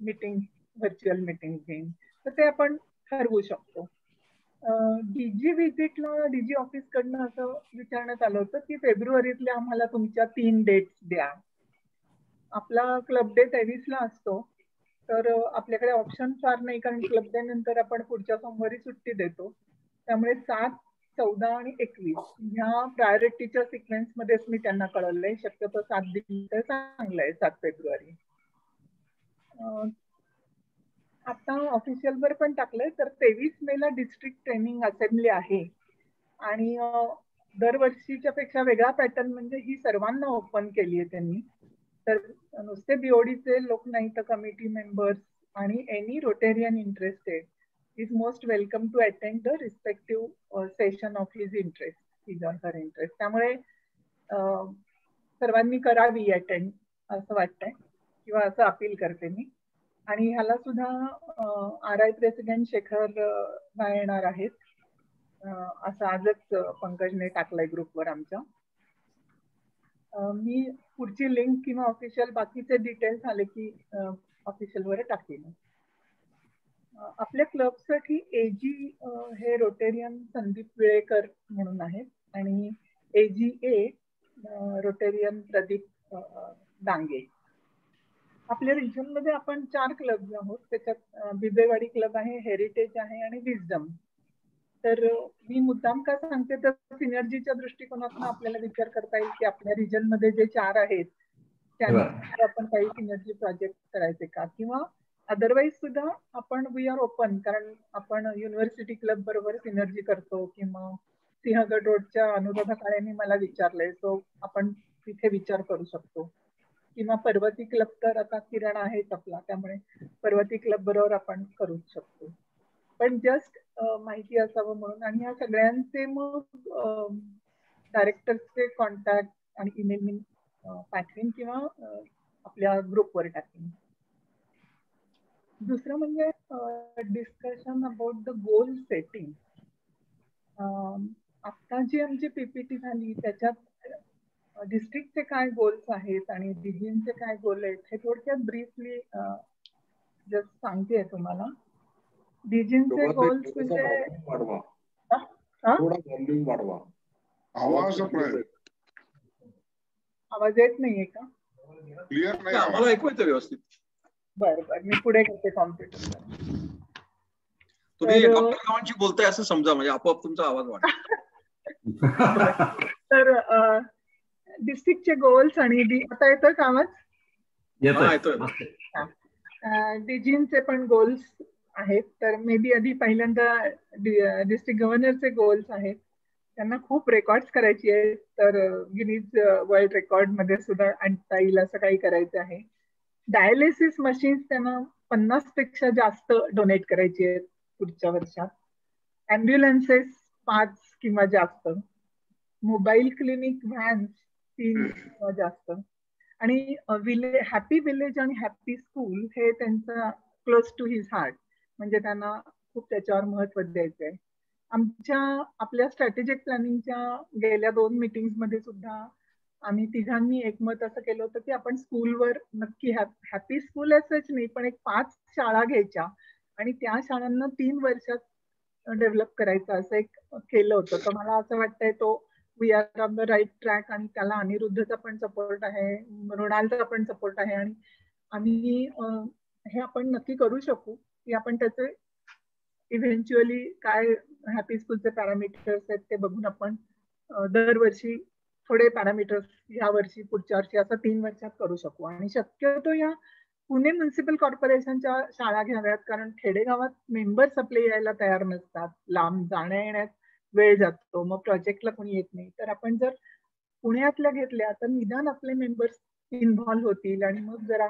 Meeting, virtual meeting घेईन, तर ते आपण ठरवू शकतो. डीजी व्हिजिटला डीजी ऑफिस कडनं असं विचारण्यात आलं होतं की फेब्रुवारीतल्या आम्हाला तुमच्या 3 डेट्स द्या. आपला क्लब डे 23ला असतो, तर आपल्याकडे ऑप्शन फार नाही, कारण क्लब डे नंतर आपण पुढच्या सोमवारी सुट्टी देतो. त्यामुळे 7, 14 आणि 21 ह्या प्रायोरिटीच्या सिक्वेन्स मध्येच मी त्यांना कळवलंय. शक्यतो 7 दिली तर चांगलं आहे, 7 फेब्रुवारी. आता ऑफिशियल वर पण टाकलंय, तर 23 मेला डिस्ट्रिक्ट ट्रेनिंग असेंब्ली आहे. आणि दरवर्षीच्या पेक्षा वेगळा पॅटर्न म्हणजे ही सर्वांना ओपन केली आहे त्यांनी. तर नुसते बीओडीचे लोक नाही, तर कमिटी मेंबर्स आणि any Rotarian interested is most welcome to attend the respective session of his interest, his or her interest. त्यामुळे सर्वांनी करावी अटेंड असं वाटतंय, किंवा असं अपील करते मी. आणि ह्याला सुद्धा RI प्रेसिडेंट शेखर येणार आहेत, असं आजच पंकजने टाकलंय ग्रुपवर आमच्या. मी पुढची लिंक किंवा ऑफिशियल बाकीचे डिटेल्स आले की ऑफिशियल वर टाकेन. आपल्या क्लबसाठी एजी हे रोटेरियन संदीप विळेकर म्हणून आहेत, आणि AGA रोटेरियन प्रदीप डांगे. आपल्या रिजन मध्ये आपण 4 क्लब आहोत. त्याच्यात बिबेवाडी क्लब आहे, हेरिटेज आहे आणि विजडम. तर मी मुद्दाम का सांगते, तर सिनर्जीच्या दृष्टिकोनातून आपल्याला विचार करता येईल की आपल्या रिजन मध्ये जे 4 आहेत त्यांना आपण काही सिनर्जी प्रोजेक्ट करायचे का, किंवा अदरवाईज सुद्धा आपण वी आर ओपन, कारण आपण युनिव्हर्सिटी क्लब बरोबर सिनर्जी करतो, किंवा सिंहगड रोडच्या अनुराधा काळेंनी मला विचारलंय, सो आपण तिथे विचार करू शकतो. किंवा पर्वती क्लब, तर आता किरण आहेच आपला, त्यामुळे पर्वती क्लब बरोबर आपण करू शकतो. पण जस्ट माहिती असावं म्हणून. आणि ह्या सगळ्यांचे मग डायरेक्टरचे कॉन्टॅक्ट आणि ईमेल मी पाठवेन, किंवा आपल्या ग्रुपवर टाकेन. दुसरं म्हणजे discussion about the goal setting. आता जी आमची PPT झाली त्याच्यात डिस्ट्रिक्टचे काय गोल्स आहेत आणि डिव्हिजनचे काय गोल आहेत हे थोडक्यात ब्रीफली जस्ट सांगते तुम्हाला. डिव्हिजनचे गोल्स म्हणजे आवाज येत नाहीये का? क्लिअर नाही, आम्हाला ऐकू येतं व्यवस्थित. बरं बरं, मी पुढे करते कॉम्प्युटर. तुम्ही डॉक्टर गावांशी बोलताय असं समजा, म्हणजे आपोआप तुमचा आवाज वाढतो. तर डिस्ट्रिक्टचे गोल्स आणि आता येतोय का आवाज? येतोय. डिजिनचे पण गोल्स आहेत. तर मे बी आधी पहिल्यांदा डिस्ट्रिक्ट गव्हर्नरचे गोल्स आहेत. त्यांना खूप रेकॉर्ड्स करायची आहेत, तर गिनीज वर्ल्ड रेकॉर्ड मध्ये सुद्धा आणता येईल असं काही करायचं आहे. डायलिसिस मशीन्स त्यांना 50 पेक्षा जास्त डोनेट करायची आहेत पुढच्या वर्षात. ॲम्ब्युलन्सेस 5 किंवा जास्त. मोबाईल क्लिनिक व्हॅन्स 3 किंवा जास्त. आणि हॅपी विलेज आणि हॅपी स्कूल हे त्यांचं क्लोज टू हिज हार्ट, म्हणजे त्यांना खूप त्याच्यावर महत्व द्यायचं आहे. आपल्या स्ट्रॅटेजिक प्लॅनिंगच्या गेल्या 2 मीटिंग्स मध्ये सुद्धा आम्ही तिघांनी एकमत असं केलं होतं की आपण स्कूलवर नक्की हॅपी स्कूल असंच नाही, पण एक 5 शाळा घ्यायच्या आणि त्या शाळांना 3 वर्षात डेव्हलप करायचं असं एक केलं होतं. तर मला असं वाटतंय तो we are on the right track, आणि त्याला अनिरुद्धचा पण सपोर्ट आहे, मृणालचा पण सपोर्ट आहे, आणि आम्ही हे आपण नक्की करू शकू की आपण त्याचे इव्हेंच्युअली काय हॅपी स्कूलचे पॅरामीटर्स आहेत ते बघून आपण दरवर्षी थोडे पॅरामीटर्स या वर्षी पुढच्या वर्षी असं 3 वर्षात करू शकू. आणि शक्यतो या पुणे म्युन्सिपल कॉर्पोरेशनच्या शाळा घ्याव्यात, कारण खेडेगावात मेंबर्स आपले यायला तयार नसतात, लांब जाण्या येण्यात वेळ जातो, मग प्रोजेक्टला कोणी येत नाही. तर आपण जर पुण्यातल्या घेतल्या तर निदान आपले मेंबर्स इन्व्हॉल्व्ह होतील, आणि मग जरा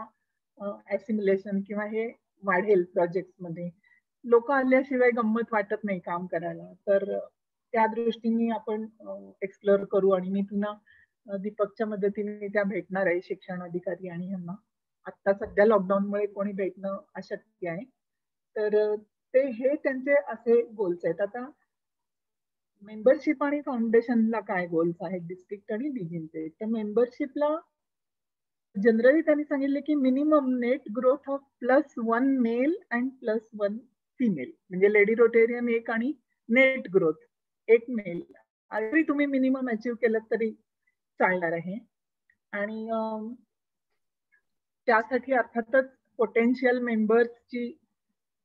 ॲसिम्युलेशन किंवा हे वाढेल प्रोजेक्ट मध्ये. लोक आल्याशिवाय गंमत वाटत नाही काम करायला. तर त्या दृष्टीने आपण एक्सप्लोअर करू. आणि मी पुन्हा दीपकच्या मदतीने त्या भेटणार आहे शिक्षण अधिकारी आणि ह्यांना. आता सध्या लॉकडाऊनमुळे कोणी भेटणं अशक्य आहे. तर हे त्यांचे असे गोल्स आहेत. आता मेंबरशिप आणि फाउंडेशनला काय गोल्स आहेत डिस्ट्रिक्ट आणि डिव्हिजनचे. तर मेंबरशिपला जनरली त्यांनी सांगितले की minimum net growth of +1 male and +1 female, म्हणजे लेडी रोटेरियन एक आणि नेट ग्रोथ एक मेल, जरी तुम्ही मिनिमम अचीव केलं तरी चालणार आहे. आणि त्यासाठी अर्थातच पोटेन्शियल मेंबर्सची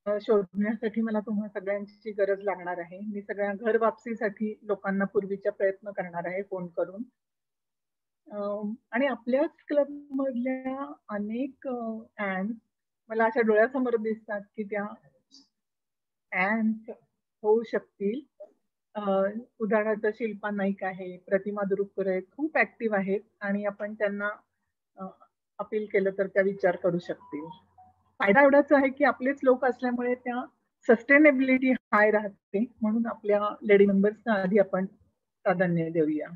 शोधण्यासाठी मला तुम्हा सगळ्यांची गरज लागणार आहे. मी सगळ्या घर वापसीसाठी लोकांना पूर्वीचा प्रयत्न करणार आहे फोन करून. आणि आपल्याच क्लब मधल्या अनेक ॲन्स मला अशा डोळ्यासमोर दिसतात की त्या ॲन्स होऊ शकतील. उदाहरणार्थ शिल्पा नाईक आहे, प्रतिमा दुरुपकर आहेत, खूप ऍक्टिव्ह आहेत आणि आपण त्यांना अपील केलं तर त्या विचार करू शकतील. फायदा एवढाच आहे की आपलेच लोक असल्यामुळे त्या सस्टेनेबिलिटी हाय राहते, म्हणून आपल्या लेडी मेंबर्सना आधी आपण प्राधान्य देऊया.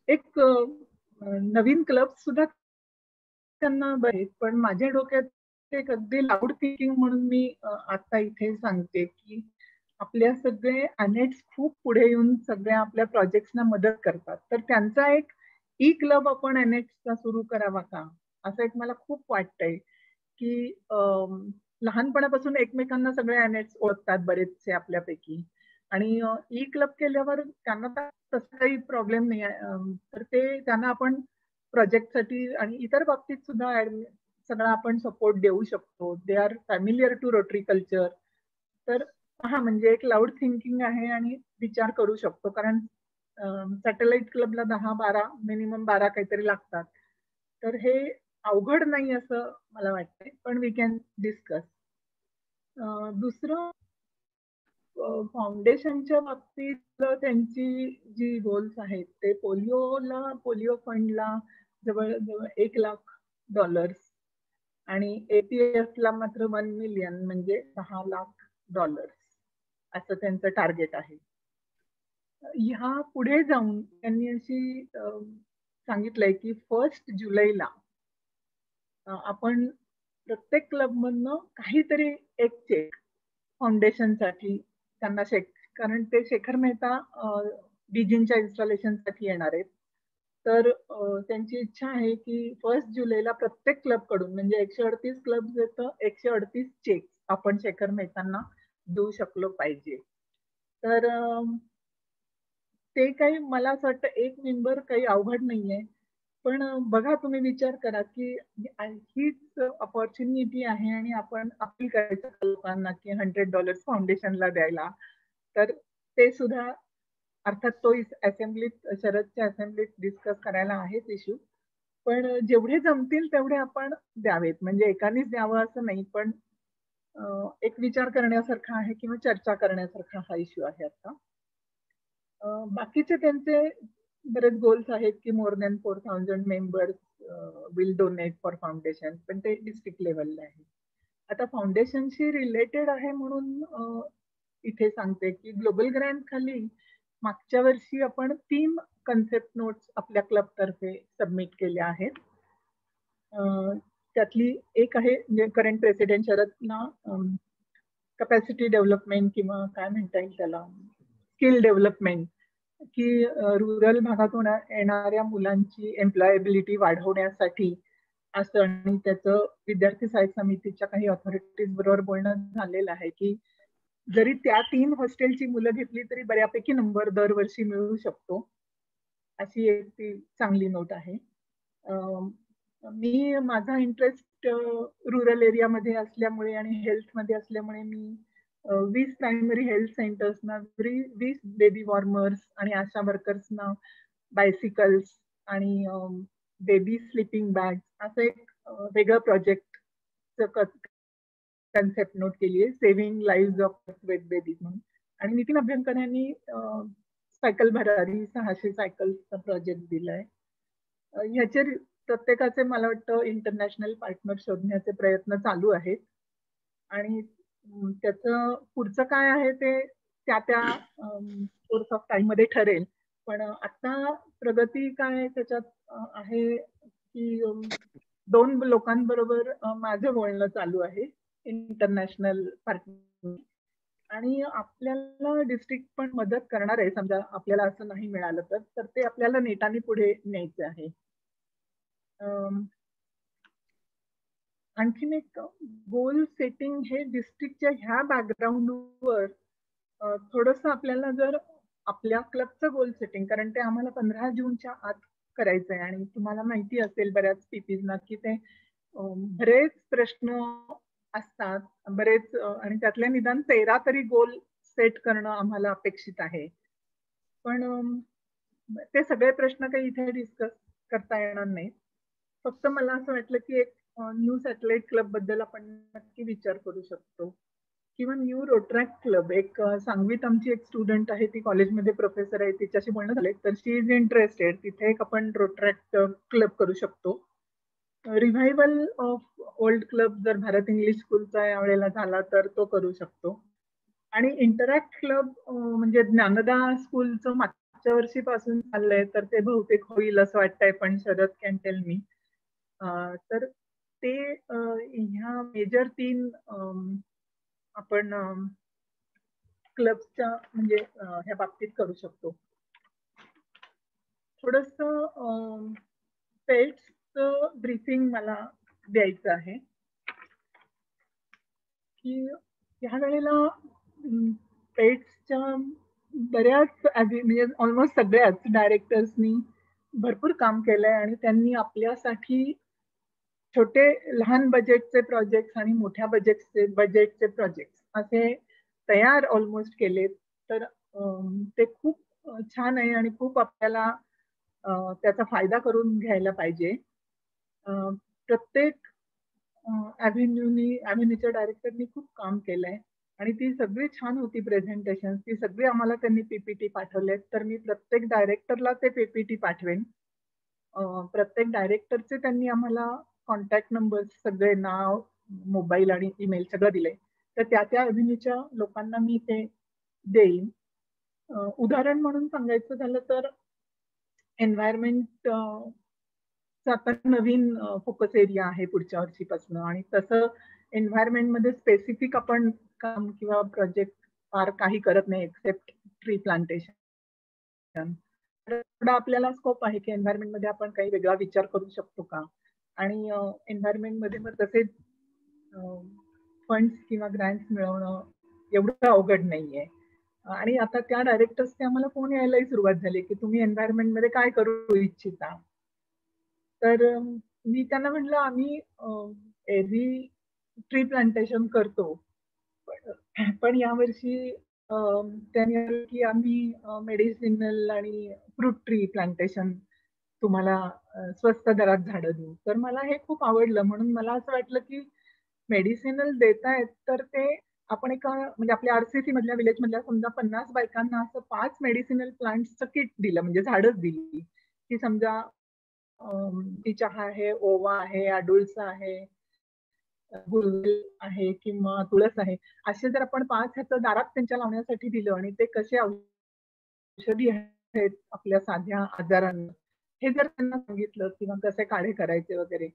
एक नवीन क्लब सुद्धा त्यांना बरेच, पण माझ्या डोक्यात एक अगदी लाऊड थिंकिंग म्हणून मी आता इथे सांगते की आपल्या सगळे अनेट्स खूप पुढे येऊन सगळ्या आपल्या प्रोजेक्ट्सना मदत करतात, तर त्यांचा एक ई क्लब आपण अनेट्सचा सुरू करावा का, असं एक मला खूप वाटतंय की लहानपणापासून एकमेकांना सगळे अनेट्स ओळखतात बरेचसे आपल्यापैकी, आणि ई क्लब केल्यावर त्यांना तसं काही प्रॉब्लेम नाही आहे, तर ते त्यांना आपण प्रोजेक्टसाठी आणि इतर बाबतीत सुद्धा सगळा आपण सपोर्ट देऊ शकतो. They are familiar to Rotary culture. तर हा म्हणजे एक लाऊड थिंकिंग आहे आणि विचार करू शकतो, कारण सॅटेलाइट क्लबला 10-12 मिनिमम 12 काहीतरी लागतात, तर हे अवघड नाही असं मला वाटतंय, पण वी कॅन डिस्कस. दुसरं फाउंडेशनच्या बाबतीत त्यांची जी गोल्स आहेत ते पोलिओ फंडला जवळजवळ $1 लाख आणि APF ला मात्र 1 मिलियन म्हणजे $10 लाख असं त्यांचं टार्गेट आहे. ह्या पुढे जाऊन त्यांनी अशी सांगितलंय की 1 जुलैला आपण प्रत्येक क्लब मधनं काहीतरी एक चेक फाउंडेशनसाठी त्यांना कारण ते शेखर मेहता डीजींच्या इन्स्टॉलेशनसाठी येणार आहेत, तर त्यांची इच्छा आहे की 1 जुलैला प्रत्येक क्लब कडून, म्हणजे 138 क्लब येतं, 138 चेक आपण शेखर मेहतांना देऊ शकलो पाहिजे. तर ते काही मला असं वाटतं एक मेंबर काही अवघड नाहीये, पण बघा तुम्ही विचार करा की हीच अपॉर्च्युनिटी आहे आणि आपण अपील करायचं लोकांना की $100 फाउंडेशनला द्यायला, तर ते सुद्धा अर्थात तो असेंब्लीत, शरदच्या असेंब्लीत डिस्कस करायला आहेच इश्यू, पण जेवढे जमतील तेवढे आपण द्यावेत, म्हणजे एकानेच द्यावं असं नाही, पण एक विचार करण्यासारखा आहे किंवा चर्चा करण्यासारखा हा इश्यू आहे आता. बाकीचे त्यांचे बरेच गोल्स आहेत की more than 4000 members will donate for foundation, पण ते डिस्ट्रिक्ट लेवलला आहे. आता फाउंडेशनशी रिलेटेड आहे म्हणून इथे सांगते की ग्लोबल ग्रँट खाली मागच्या वर्षी आपण 3 कन्सेप्ट नोट्स आपल्या क्लब तर्फे सबमिट केल्या आहेत. त्यातली एक आहे म्हणजे करंट प्रेसिडेंट शरदना कॅपॅसिटी डेव्हलपमेंट किंवा काय म्हणता येईल त्याला, स्किल डेव्हलपमेंट, की रुरल भागातून येणाऱ्या मुलांची एम्प्लॉयबिलिटी वाढवण्यासाठी असं, आणि त्याचं विद्यार्थी सहाय्यक समितीच्या काही ऑथॉरिटीज बरोबर बोलणं झालेलं आहे की जरी त्या 3 हॉस्टेलची मुलं घेतली तरी बऱ्यापैकी नंबर दरवर्षी मिळू शकतो, अशी एक ती चांगली नोट आहे. मी माझा इंटरेस्ट रुरल एरियामध्ये असल्यामुळे आणि हेल्थमध्ये असल्यामुळे मी 20 प्रायमरी हेल्थ सेंटर्सना 20 बेबी वॉर्मर्स आणि आशा वर्कर्सना बायसिकल्स आणि बेबी स्लीपिंग बॅग असं एक वेगळं प्रोजेक्ट कन्सेप्ट नोट केली आहे, saving live of weight babies म्हणून. आणि नितीन अभ्यंकर यांनी सायकल भरारी 600 सायकल्सचा प्रोजेक्ट दिलाय. ह्याचे प्रत्येकाचे मला वाटतं इंटरनॅशनल पार्टनर शोधण्याचे प्रयत्न चालू आहेत, आणि त्याचं पुढचं काय आहे ते त्या कोर्स ऑफ टाइम मध्ये ठरेल. पण आता प्रगती काय त्याच्यात आहे की 2 लोकांबरोबर माझं बोलणं चालू आहे इंटरनॅशनल पार्टनर, आणि आपल्याला डिस्ट्रिक्ट पण मदत करणार आहे समजा आपल्याला असं नाही मिळालं तर ते आपल्याला नेटाने पुढे न्यायचं आहे. आणखीन एक गोल सेटिंग हे डिस्ट्रिक्टच्या ह्या बॅकग्राऊंडवर थोडंसं आपल्याला जर आपल्या क्लबचं गोल सेटिंग, कारण ते आम्हाला 15 जूनच्या आत करायचंय आणि तुम्हाला माहिती असेल बऱ्याच पीपीजना की ते बरेच प्रश्न असतात, बरेच आणि त्यातल्या निदान 13 तरी गोल सेट करणं आम्हाला अपेक्षित आहे. पण ते सगळे प्रश्न काही इथे डिस्कस करता येणार नाही. फक्त मला असं वाटलं की एक न्यू सॅटेलाइट क्लब बद्दल आपण नक्की विचार करू शकतो, किंवा न्यू रोट्रॅक्ट क्लब. एक सांगवीत आमची एक स्टुडंट आहे, ती कॉलेजमध्ये प्रोफेसर आहे, तिच्याशी बोलणं झालंय, तर शी इज इंटरेस्टेड. तिथे एक आपण रोट्रॅक्ट क्लब करू शकतो. रिव्हायवल ऑफ ओल्ड क्लब जर भारत इंग्लिश स्कूलचा यावेळेला झाला तर तो करू शकतो. आणि इंटरॅक्ट क्लब म्हणजे ज्ञानदा स्कूलचं मागच्या वर्षीपासून चाललंय, तर ते बहुतेक होईल असं वाटतंय, पण शरद कॅन टेल मी. तर ते ह्या मेजर 3 आपण क्लबच्या म्हणजे ह्या बाबतीत करू शकतो. थोडस पेट्सचं ब्रीफिंग मला द्यायचं आहे की ह्या वेळेला पेट्सच्या बऱ्याच म्हणजे ऑलमोस्ट सगळ्याच डायरेक्टर्सनी भरपूर काम केलंय आणि त्यांनी आपल्यासाठी छोटे लहान बजेटचे प्रोजेक्ट्स आणि मोठ्या बजेटचे प्रोजेक्ट्स असे तयार ऑलमोस्ट केले. तर ते खूप छान आहे आणि खूप आपल्याला त्याचा फायदा करून घ्यायला पाहिजे. प्रत्येक ॲव्हेन्यूच्या डायरेक्टरनी खूप काम केलंय आणि ती सगळी छान होती प्रेझेंटेशन. ती सगळी आम्हाला त्यांनी पीपीटी पाठवलेत, तर मी प्रत्येक डायरेक्टरला ते पीपीटी पाठवेन. प्रत्येक डायरेक्टरचे त्यांनी आम्हाला कॉन्टॅक्ट नंबर, सगळे नाव, मोबाईल आणि ईमेल सगळं दिलंय, तर त्या त्या ॲव्हेन्यूच्या लोकांना मी ते देईन. उदाहरण म्हणून सांगायचं झालं तर एन्व्हायरमेंट आता नवीन फोकस एरिया आहे पुढच्या वर्षीपासून, आणि तसं एन्व्हायरमेंटमध्ये स्पेसिफिक आपण काम किंवा प्रोजेक्ट फार काही करत नाही एक्सेप्ट ट्री प्लांटेशन. थोडा आपल्याला स्कोप आहे की एन्व्हायरमेंटमध्ये आपण काही वेगळा विचार करू शकतो का, आणि एन्व्हायरमेंटमध्ये मग तसे फंड्स किंवा ग्रँट्स मिळवणं एवढं अवघड नाहीये. आणि आता त्या डायरेक्टर्सचे आम्हाला फोन यायलाही सुरुवात झाली की तुम्ही एन्व्हायरमेंटमध्ये काय करू इच्छिता. तर मी त्यांना म्हटलं आम्ही एरवी ट्री प्लांटेशन करतो, पण यावर्षी त्यांनी की आम्ही मेडिसिनल आणि फ्रूट ट्री प्लांटेशन तुम्हाला स्वस्त दरात झाडं देऊ. तर मला हे खूप आवडलं, म्हणून मला असं वाटलं की मेडिसिनल देतायत तर ते आपण एका म्हणजे आपल्या आरसीसी मधल्या विलेज मधल्या समजा 50 बायकांना असं 5 मेडिसिनल प्लांट्सचं किट दिलं, म्हणजे झाडच दिली की समजा ती चहा आहे, ओवा आहे, अडुळसा आहे, गुलवेल आहे किंवा तुळस आहे, असे जर आपण 5 ह्याचं दारात त्यांच्या लावण्यासाठी दिलं आणि ते कसे औषधी आहेत आपल्या साध्या आजारांना हे जर त्यांना सांगितलं किंवा कसे काढे करायचे वगैरे,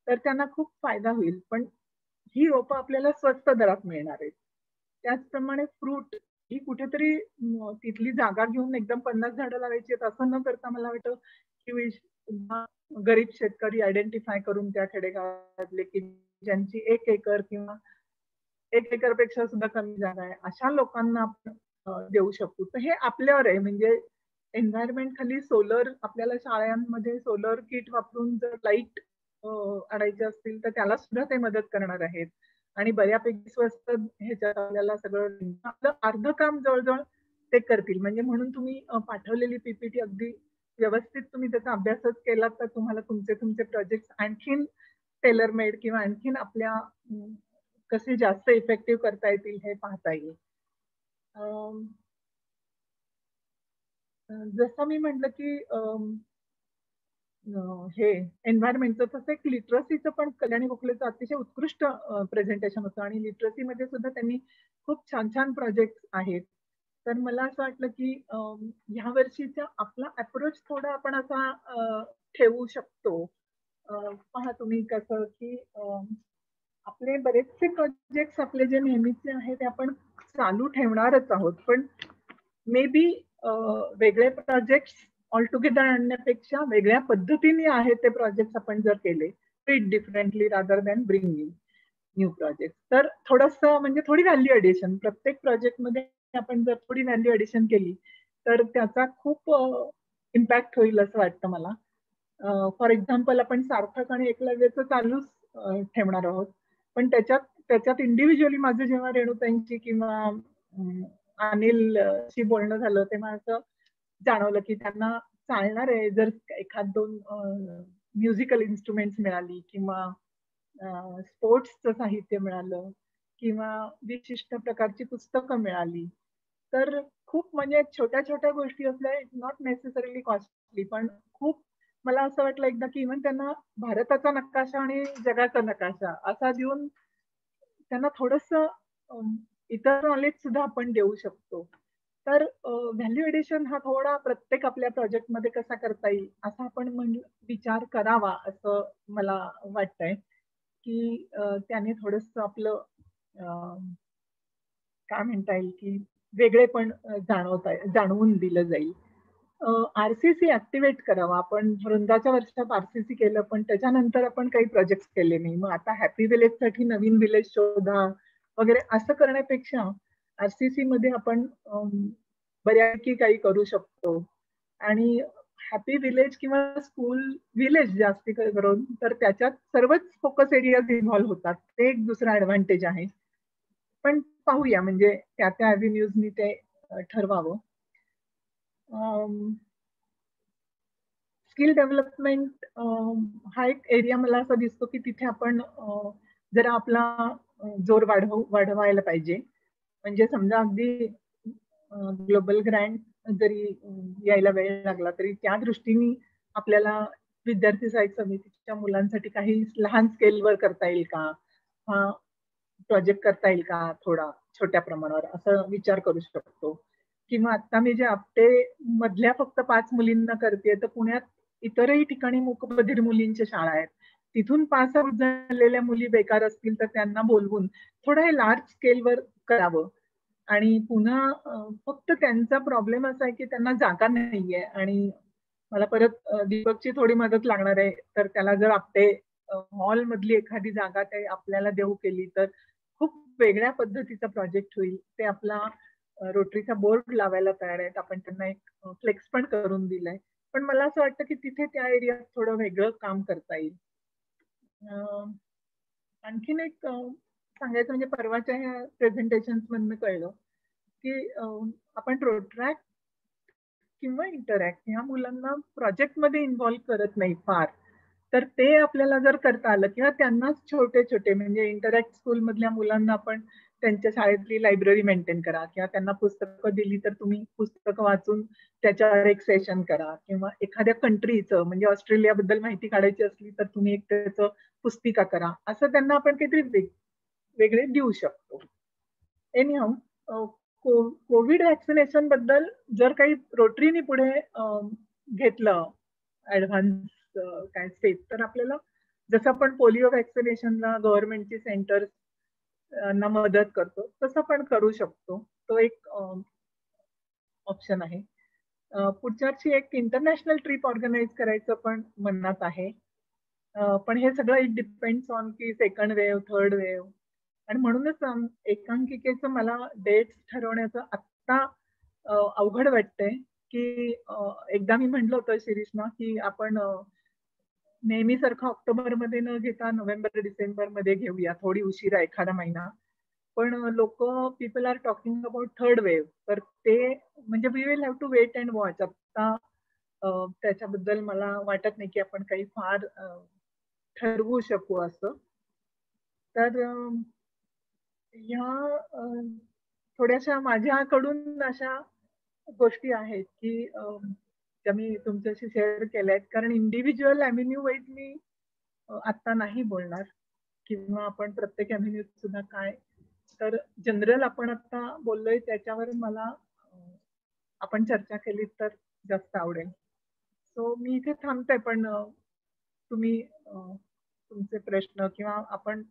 तर त्यांना खूप फायदा होईल. पण ही रोपं आपल्याला स्वस्त दरात मिळणार आहेत. त्याचप्रमाणे फ्रूट ही कुठेतरी तिथली जागा घेऊन एकदम 50 झाडं लावायची आहेत असं न करता मला वाटतं की गरीब शेतकरी आयडेंटिफाय करून त्या खेडेगावातले की ज्यांची 1 एकर किंवा 1 एकरपेक्षा सुद्धा कमी जागा आहे, अशा लोकांना आपण देऊ शकतो. तर हे आपल्यावर आहे. म्हणजे एन्व्हायरमेंट खाली सोलर, आपल्याला शाळांमध्ये सोलर किट वापरून जर लाईट आणायचे असतील तर त्याला सुद्धा ते मदत करणार आहेत आणि बऱ्यापैकी स्वस्त ह्याच्यात आपल्याला सगळं आपलं अर्ध काम जवळजवळ ते करतील. म्हणजे म्हणून तुम्ही पाठवलेली पीपीटी अगदी व्यवस्थित तुम्ही त्याचा अभ्यासच केला तर तुम्हाला तुमचे प्रोजेक्ट आणखीन टेलर मेड किंवा आणखीन आपल्या कसे जास्त इफेक्टिव्ह करता येतील हे पाहता येईल. जसं मी म्हटलं की हे एन्व्हायरमेंटचं, तसं एक लिटरसीचं पण कल्याणी गोखलेचं अतिशय उत्कृष्ट प्रेझेंटेशन होतं आणि लिटरसीमध्ये सुद्धा त्यांनी खूप छान छान प्रोजेक्ट आहेत. तर मला असं वाटलं की ह्या वर्षीचा आपला अप्रोच थोडा आपण असा ठेवू शकतो. पहा तुम्ही कसं की आपले बरेचसे प्रोजेक्ट आपले जे नेहमीचे आहेत ते आपण चालू ठेवणारच आहोत, पण मे बी वेगळे प्रोजेक्ट ऑल टुगेदर आणण्यापेक्षा वेगळ्या पद्धतीने आहेत ते प्रोजेक्ट आपण जर केले it differently rather than bringing new project. तर थोडंसं म्हणजे थोडी व्हॅल्यू ॲडिशन प्रत्येक प्रोजेक्टमध्ये आपण जर थोडी व्हॅल्यू ॲडिशन केली तर त्याचा खूप इम्पॅक्ट होईल असं वाटतं मला. फॉर एक्झाम्पल आपण सार्थक आणि एकलव्यचं चालूच ठेवणार आहोत, पण त्याच्यात इंडिव्हिज्युअली माझं जेव्हा रेणुताईंची किंवा अनिलशी बोलणं झालं तेव्हा असं जाणवलं की त्यांना चालणार आहे जर एखाद दोन म्युझिकल इन्स्ट्रुमेंट्स मिळाली किंवा स्पोर्ट्सचं साहित्य मिळालं किंवा विशिष्ट प्रकारची पुस्तकं मिळाली तर खूप म्हणजे छोट्या छोट्या गोष्टी असल्या नॉट नेसेसरीली कॉस्टली, पण खूप मला असं वाटलं एकदा की इव्हन त्यांना भारताचा नकाशा आणि जगाचा नकाशा असा देऊन त्यांना थोडंसं इतर नॉलेज सुद्धा आपण देऊ शकतो. तर व्हॅल्यू एडिशन हा थोडा प्रत्येक आपल्या प्रोजेक्टमध्ये कसा करता येईल असा आपण विचार करावा असं मला वाटतंय की त्याने थोडंसं आपलं काय म्हणता येईल की वेगळे पण जाणवून दिलं जाईल. आरसीसी ऍक्टिव्हेट करावा. आपण वृंदाच्या वर्षात आरसीसी केलं पण त्याच्यानंतर आपण काही प्रोजेक्ट केले नाही. मग आता हॅपी विलेज साठी नवीन विलेज शोधा वगैरे असं करण्यापेक्षा आरसीसी मध्ये आपण बऱ्यापैकी काही करू शकतो. आणि हॅपी विलेज किंवा स्कूल विलेज जास्ती करून तर त्याच्यात सर्वच फोकस एरियाज इन्व्हॉल्व्ह होतात. ते एक दुसरा ऍडव्हान्टेज आहे. पण पाहूया म्हणजे त्या त्या अव्हेन्यूजनी ते ठरवावं. स्किल डेव्हलपमेंट हा एक एरिया मला असा दिसतो की तिथे आपण जरा आपला जोर वाढवायला पाहिजे. म्हणजे समजा अगदी ग्लोबल ग्रँट जरी यायला वेळ लागला तरी त्या दृष्टीने आपल्याला विद्यार्थी सहाय्यक समितीच्या मुलांसाठी काही लहान स्केलवर करता येईल का, हा प्रोजेक्ट करता येईल का थोडा छोट्या प्रमाणावर असं विचार करू शकतो. किंवा आता मी जे आपटे मधल्या फक्त 5 मुलींना करते तर पुण्यात इतरही ठिकाणी मूकबधीर मुलींच्या शाळा आहेत. तिथून पास आउट झालेल्या मुली बेकार असतील तर त्यांना बोलवून थोडं हे लार्ज स्केलवर करावं. आणि पुन्हा फक्त त्यांचा प्रॉब्लेम असा आहे की त्यांना जागा नाहीये आणि मला परत दीपकची थोडी मदत लागणार आहे. तर त्याला जर आपटे हॉल मधली एखादी जागा ते आपल्याला देऊ केली तर खूप वेगळ्या पद्धतीचा प्रोजेक्ट होईल. ते आपला रोटरीचा बोर्ड लावायला तयार आहेत. आपण त्यांना एक फ्लेक्स पण करून दिलाय. पण मला असं वाटतं की तिथे त्या एरियात थोडं वेगळं काम करता येईल. आणखीन एक सांगायचं म्हणजे परवाच्या ह्या प्रेझेंटेशन मधनं कळलं की आपण रोट्रॅक्ट किंवा इंटरॅक्ट ह्या मुलांना प्रोजेक्ट मध्ये इन्व्हॉल्व्ह करत नाही फार. तर ते आपल्याला जर करता आलं किंवा त्यांनाच छोटे छोटे म्हणजे इंटरॅक्ट स्कूल मधल्या मुलांना आपण त्यांच्या शाळेतली लायब्ररी मेंटेन करा किंवा त्यांना पुस्तकं दिली तर तुम्ही पुस्तकं वाचून त्याच्यावर एक सेशन करा किंवा एखाद्या कंट्रीचं म्हणजे ऑस्ट्रेलियाबद्दल माहिती काढायची असली तर तुम्ही एक त्याचं पुस्तिका करा. असं त्यांना आपण काहीतरी वेगळे देऊ शकतो. एनीहाऊ कोविड व्हॅक्सिनेशन बद्दल जर काही रोटरीने पुढे घेतलं ऍडव्हान्स काय स्टेप तर आपल्याला जसं आपण पोलिओ व्हॅक्सिनेशनला गव्हर्नमेंटची सेंटर्स ना मदत करतो तसं पण करू शकतो. तो एक ऑप्शन आहे. पुढच्या वर्षी एक इंटरनॅशनल ट्रिप ऑर्गनाईज करायचं पण मनात आहे. पण हे सगळं इट डिपेंड्स ऑन की सेकंड वेव्ह थर्ड वेव्ह आणि म्हणूनच एकांकिकेचं मला डेट्स ठरवण्याचं आत्ता अवघड वाटतंय की एकदा मी म्हटलं होतं शिरीषना की आपण नेहमीसारखं ऑक्टोबरमध्ये न घेता नोव्हेंबर डिसेंबर मध्ये घेऊया, थोडी उशिरा एखादा महिना. पण लोक people are talking about third wave तर ते म्हणजे we will have to wait and watch. आता त्याच्याबद्दल मला वाटत नाही की आपण काही फार ठरवू शकू असं. तर ह्या थोड्याशा माझ्याकडून अशा गोष्टी आहेत की त्या मी तुमच्याशी शेअर केल्या आहेत. कारण इंडिव्हिज्युअल अव्हेन्यू वाईज मी आता नाही बोलणार किंवा आपण प्रत्येक अव्हेन्यू सुद्धा काय तर जनरल आपण आता बोललोय त्याच्यावर मला आपण चर्चा केली तर जास्त आवडेल. सो मी इथे थांबते पण तुम्ही तुमचे प्रश्न किंवा आपण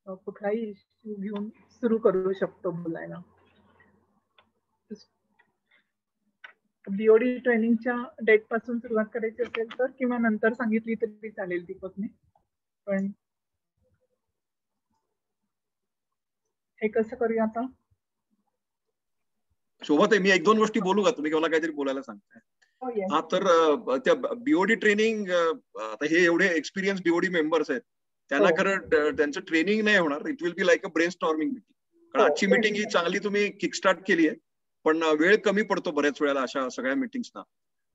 कुठलाही इश्यू घेऊन सुरू करू शकतो बोलायला. बीओडी ट्रेनिंगच्या डेट पासून सुरुवात करायची असेल तर किंवा नंतर सांगितली तरी चालेल दीपकने. पण हे कसं करूया आता? शोभा, मी 1-2 गोष्टी बोलू का? तुम्ही मला काहीतरी बोलायला सांगताय. हा, तर त्या बीओडी ट्रेनिंग, आता हे एवढे एक्सपिरियन्स बीओडी मेंबर्स आहेत, त्यांना खरं त्यांचं ट्रेनिंग नाही होणार. It will be like a brain storming meeting. कारण आजची मीटिंग ही चांगली तुम्ही किकस्टार्ट केली आहे, पण वेळ कमी पडतो बऱ्याच वेळेला अशा सगळ्या मीटिंग्सना.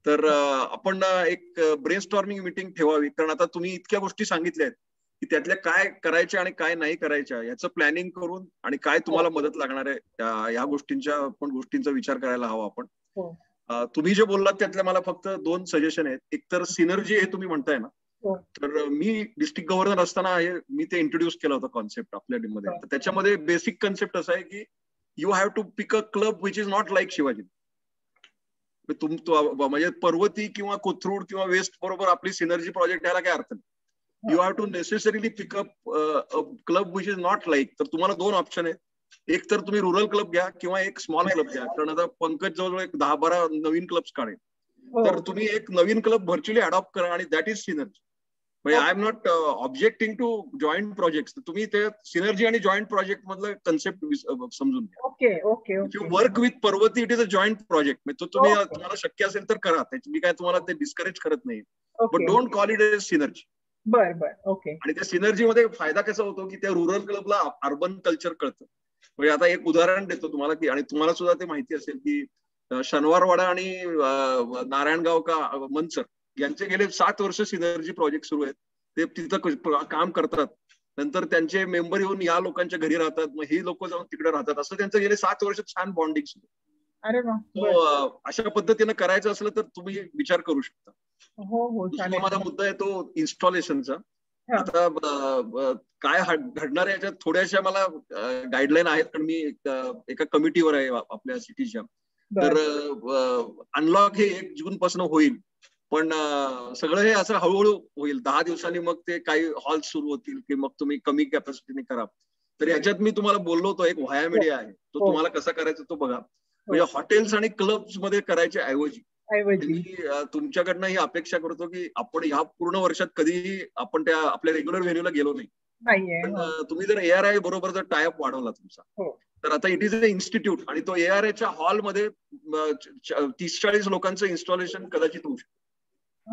तर आपण एक ब्रेन स्टॉर्मिंग मीटिंग ठेवावी. कारण आता तुम्ही इतक्या गोष्टी सांगितल्या आहेत की त्यातल्या काय करायच्या आणि काय नाही करायच्या याचं प्लॅनिंग करून, आणि काय तुम्हाला मदत लागणार आहे या गोष्टींचा विचार करायला हवा आपण. तुम्ही जे बोललात त्यातल्या मला फक्त 2 सजेशन आहेत. एक तर सिनर्जी हे तुम्ही म्हणताय ना, तर मी डिस्ट्रिक्ट गव्हर्नर असताना मी ते इंट्रोड्यूस केलं होतं कॉन्सेप्ट आपल्या टीममध्ये. तर त्याच्यामध्ये बेसिक कन्सेप्ट असं आहे की you have to pick a club which is not like Shivaji. म्हणजे पर्वती किंवा कोथरूड किंवा वेस्ट बरोबर आपली सिनर्जी प्रोजेक्ट यायला काय अर्थ नाही. You have to necessarily pick up club which is not like. तर तुम्हाला 2 ऑप्शन आहेत. एक तर तुम्ही रुरल क्लब घ्या किंवा एक स्मॉल क्लब घ्या. कारण आता पंकज जवळजवळ एक 10-12 नवीन क्लब्स काढेल. तर तुम्ही एक नवीन क्लब व्हर्च्युअली अडॉप्ट करा आणि दॅट इज सिनर्जी. म्हणजे I am not objecting to joint project. तुम्ही ते सिनर्जी आणि जॉईंट प्रोजेक्ट मधलं कन्सेप्ट समजून घ्या. Okay. You work with Parvati, it is a joint project. तुम्हाला शक्य असेल तर करा. मी काय तुम्हाला ते डिस्करेज करत नाही, but don't call it as synergy. Okay. आणि त्या सिनर्जी मध्ये फायदा कसा होतो की त्या रुरल क्लबला अर्बन कल्चर कळतं. म्हणजे आता एक उदाहरण देतो तुम्हाला की, आणि तुम्हाला सुद्धा ते माहिती असेल की शनिवारवाडा आणि नारायणगाव का मनसर यांचे गेले 7 वर्ष सिनर्जी प्रोजेक्ट सुरू आहेत. ते तिथं काम करतात. नंतर त्यांचे मेंबर येऊन या लोकांच्या घरी राहतात, मग ही लोक जाऊन तिकडे राहतात. असं त्यांचं गेले 7 वर्ष छान बॉन्डिंग सुरू. अरे वा. अशा पद्धतीने करायचं असलं तर तुम्ही विचार करू शकता. चालेल. माझा मुद्दा आहे तो इन्स्टॉलेशनचा. आता काय घडणार आहे याच्यात थोड्याशा मला गाईडलाईन आहेत, पण मी एका कमिटीवर आहे आपल्या सिटीच्या. तर अनलॉक हे 1 जून पासून होईल, पण सगळं हे असं हळूहळू होईल. 10 दिवसांनी मग ते काही हॉल सुरू होतील की मग तुम्ही कमी कॅपॅसिटीने करा. तर याच्यात मी तुम्हाला बोललो होतो एक व्हाया मीडिया आहे, तो तुम्हाला कसा करायचा तो बघा. म्हणजे हॉटेल्स आणि क्लब्स मध्ये करायच्या ऐवजी मी तुमच्याकडनं ही अपेक्षा करतो की आपण ह्या पूर्ण वर्षात कधीही आपण त्या आपल्या रेग्युलर व्हेन्यूला गेलो नाही. तुम्ही जर ARI बरोबर जर टायअप वाढवला तुमचा, तर आता इट इज अ इन्स्टिट्यूट आणि तो ARIच्या हॉलमध्ये 30-40 लोकांचं इन्स्टॉलेशन कदाचित होऊ शकतं.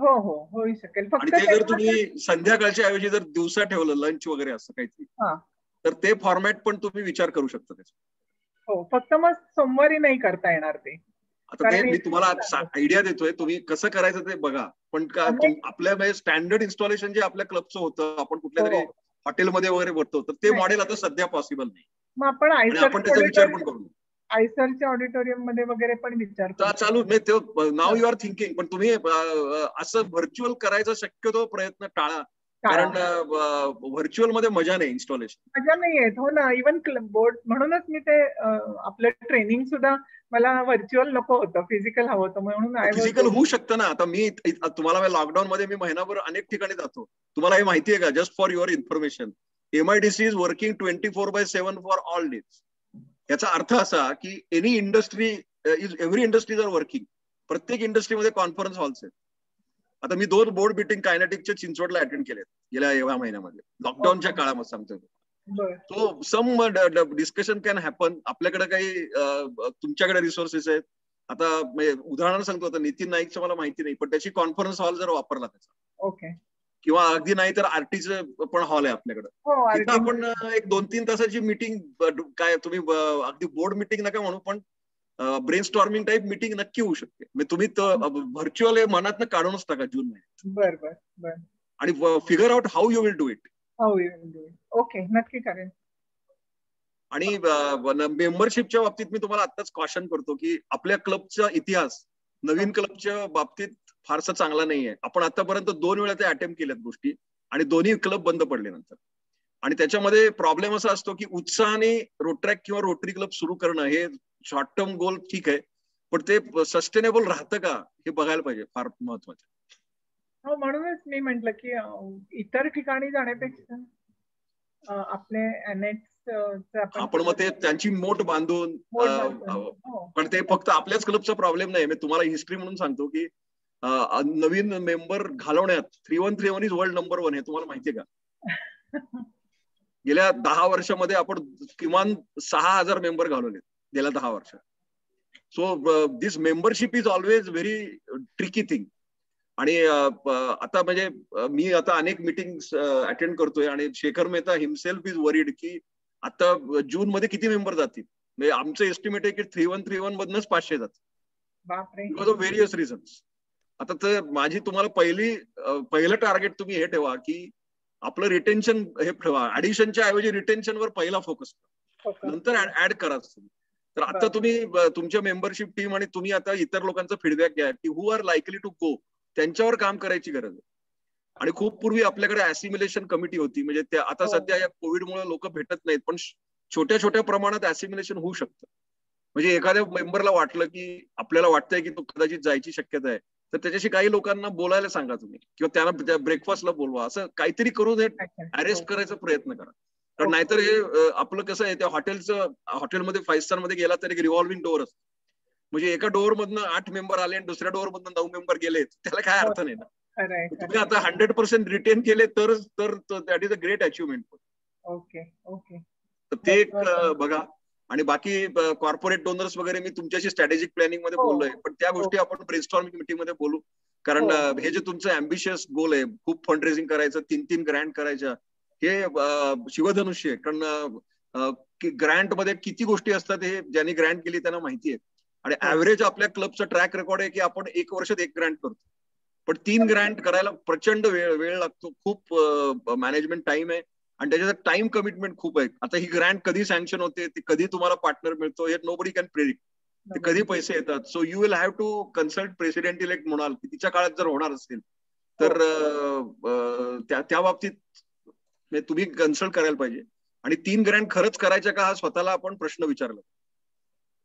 होऊ शकेल. आणि ते जर तुम्ही संध्याकाळच्या ऐवजी जर दिवसा ठेवलं, लंच वगैरे असं काहीतरी, तर ते फॉर्मॅट पण तुम्ही विचार करू शकता त्याचा. फक्त मग सोमवारी नाही करता येणार ते. आता ते मी तुम्हाला आयडिया देतोय, तुम्ही कसं करायचं ते बघा. पण आपल्या स्टँडर्ड इन्स्टॉलेशन जे आपल्या क्लबचं होतं, आपण कुठल्या तरी हॉटेलमध्ये वगैरे भरतो, तर ते मॉडेल आता सध्या पॉसिबल नाही. मग आपण त्याचा विचार पण करू. आयसरच्या ऑडिटोरियम मध्ये वगैरे पण विचार चालू नाही. नाव यू आर थिंकिंग, पण तुम्ही असं व्हर्च्युअल करायचा शक्यतो प्रयत्न टाळा. कारण व्हर्च्युअल मध्ये मजा नाही, इन्स्टॉलेशन मजा नाही येत. हो ना. इव्हन बोर्ड, म्हणूनच मी ते आपलं ट्रेनिंग सुद्धा मला व्हर्च्युअल नको होतं, फिजिकल हवं होतं. म्हणून फिजिकल होऊ शकतं ना. आता मी तुम्हाला लॉकडाऊन मध्ये मी महिनाभर अनेक ठिकाणी जातो. तुम्हाला हे माहिती आहे का? Just for your information, MIDC is working 24/7 for all days. याचा अर्थ असा की एव्हरी इंडस्ट्रीज आर वर्किंग. प्रत्येक इंडस्ट्रीमध्ये कॉन्फरन्स हॉल्स आहेत. आता मी 2 बोर्ड मीटिंग कायनेटिकच्या चिंचवडला अटेंड केलेत गेल्या एवढ्या महिन्यामध्ये, लॉकडाऊनच्या काळामध्ये सांगतो. So some discussion can happen. आपल्याकडे काही तुमच्याकडे रिसोर्सेस आहेत. आता उदाहरण सांगतो, आता नितीन नाईकचं मला माहिती नाही, पण त्याची कॉन्फरन्स हॉल जर वापरला त्याचा, किंवा अगदी नाही तर आरटीचं पण हॉल आहे आपल्याकडे, तिथं आपण एक 2-3 तासाची मीटिंग, काय तुम्ही अगदी बोर्ड मीटिंग नका म्हणू, पण ब्रेन स्टॉर्मिंग टाईप मीटिंग नक्की होऊ शकते. तुम्ही व्हर्च्युअल मनातनं काढूनच टाका जून महिन्यात, आणि figure out how you will do it. Okay, नक्की करेन. आणि मेंबरशिपच्या बाबतीत मी तुम्हाला आत्ताच कॉशन करतो की आपल्या क्लबचा इतिहास नवीन क्लबच्या बाबतीत फारसा चांगला नाहीये. आपण आतापर्यंत 2 वेळा ते अटेम्प्ट केल्यात गोष्टी, आणि दोन्ही क्लब बंद पडले नंतर. आणि त्याच्यामध्ये प्रॉब्लेम असा असतो की उत्साहाने रोट्रॅक किंवा रोटरी क्लब सुरू करणं हे शॉर्ट टर्म गोल ठीक आहे, पण ते सस्टेनेबल राहतं का हे बघायला पाहिजे, फार महत्वाचं. हो, म्हणूनच मी म्हंटल की इतर ठिकाणी जाण्यापेक्षा आपले आपण मग ते त्यांची मोठ बांधून, पण ते फक्त आपल्याच क्लबचा प्रॉब्लेम नाही. मी तुम्हाला हिस्ट्री म्हणून सांगतो की नवीन मेंबर घालवण्यात 3131 इज वर्ल्ड नंबर 1 हे तुम्हाला माहितीये का? गेल्या 10 वर्षामध्ये आपण किमान 6,000 मेंबर घालवले गेल्या 10 वर्षात. So this membership is always very tricky thing. आणि आता म्हणजे मी आता अनेक मीटिंग अटेंड करतोय आणि Shekhar Mehta himself is worried की आता जून मध्ये किती मेंबर जातील. म्हणजे आमचं एस्टिमेट आहे की 3131 मधनच 500 जातील बिकॉज ऑफ व्हेरियस रिझन्स. आता तर माझी तुम्हाला पहिलं टार्गेट तुम्ही हे ठेवा की आपलं रिटेन्शन हे ठेवा. ऍडिशनच्या ऐवजी रिटेन्शनवर पहिला फोकस करा, नंतर ऍड करा. तर आता तुम्ही तुमच्या मेंबरशिप टीम आणि तुम्ही आता इतर लोकांचा फीडबॅक घ्या की हु आर लायकली टू गो, त्यांच्यावर काम करायची गरज आहे. आणि खूप पूर्वी आपल्याकडे असिम्युलेशन कमिटी होती, म्हणजे त्या आता सध्या या कोविडमुळे लोक भेटत नाहीत, पण छोट्या छोट्या प्रमाणात असिम्युलेशन होऊ शकतं. म्हणजे एखाद्या मेंबरला वाटलं की आपल्याला वाटतंय की तो कदाचित जायची शक्यता आहे, तर त्याच्याशी काही लोकांना बोलायला सांगा तुम्ही, किंवा त्यांना ब्रेकफास्टला बोलवा. असं काहीतरी करून हे अरेस्ट करायचा प्रयत्न करा. कारण नाहीतर हे आपलं कसं आहे, त्या हॉटेलमध्ये 5 स्टार मध्ये गेला तर एक रिव्हॉल्विंग डोअर असतो. म्हणजे एका डोअर मधनं 8 मेंबर आले आणि दुसऱ्या डोअर मधनं 9 मेंबर गेले, त्याला काय अर्थ नाही ना. तुम्ही आता 100% रिटेन केले तर that is a great achievement. Okay okay. तर ते एक बघा. आणि बाकी कॉर्पोरेट डोनर्स वगैरे मी तुमच्याशी स्ट्रॅटेजिक प्लॅनिंग मध्ये बोललोय, पण त्या गोष्टी आपण ब्रेनस्टॉर्मिंग मीटिंग मध्ये बोलू. कारण हे जे तुमचं अम्बिशियस गोल आहे, खूप फंड रेझिंग करायचं, 3 ग्रँट करायच्या, हे शिवधनुष्य आहे. कारण ग्रँट मध्ये किती गोष्टी असतात हे ज्यांनी ग्रँट केली त्यांना माहिती आहे. आणि ऍव्हरेज आपल्या क्लबचा ट्रॅक रेकॉर्ड आहे की आपण 1 वर्षात 1 ग्रँट करतो, पण 3 ग्रँट करायला प्रचंड वेळ लागतो. खूप मॅनेजमेंट टाइम आहे आणि त्याच्यात टाइम कमिटमेंट खूप आहे. आता ही ग्रँट कधी सँक्शन होते, ती कधी तुम्हाला पार्टनर मिळतो, हे नोबडी कॅन प्रेडिक्ट. ते कधी पैसे येतात. So you will have to consult president elect म्हणाल की तिच्या काळात जर होणार असेल तर त्या बाबतीत तुम्ही कन्सल्ट करायला पाहिजे. आणि 3 ग्रँट खरंच करायच्या का, हा स्वतःला आपण प्रश्न विचारला.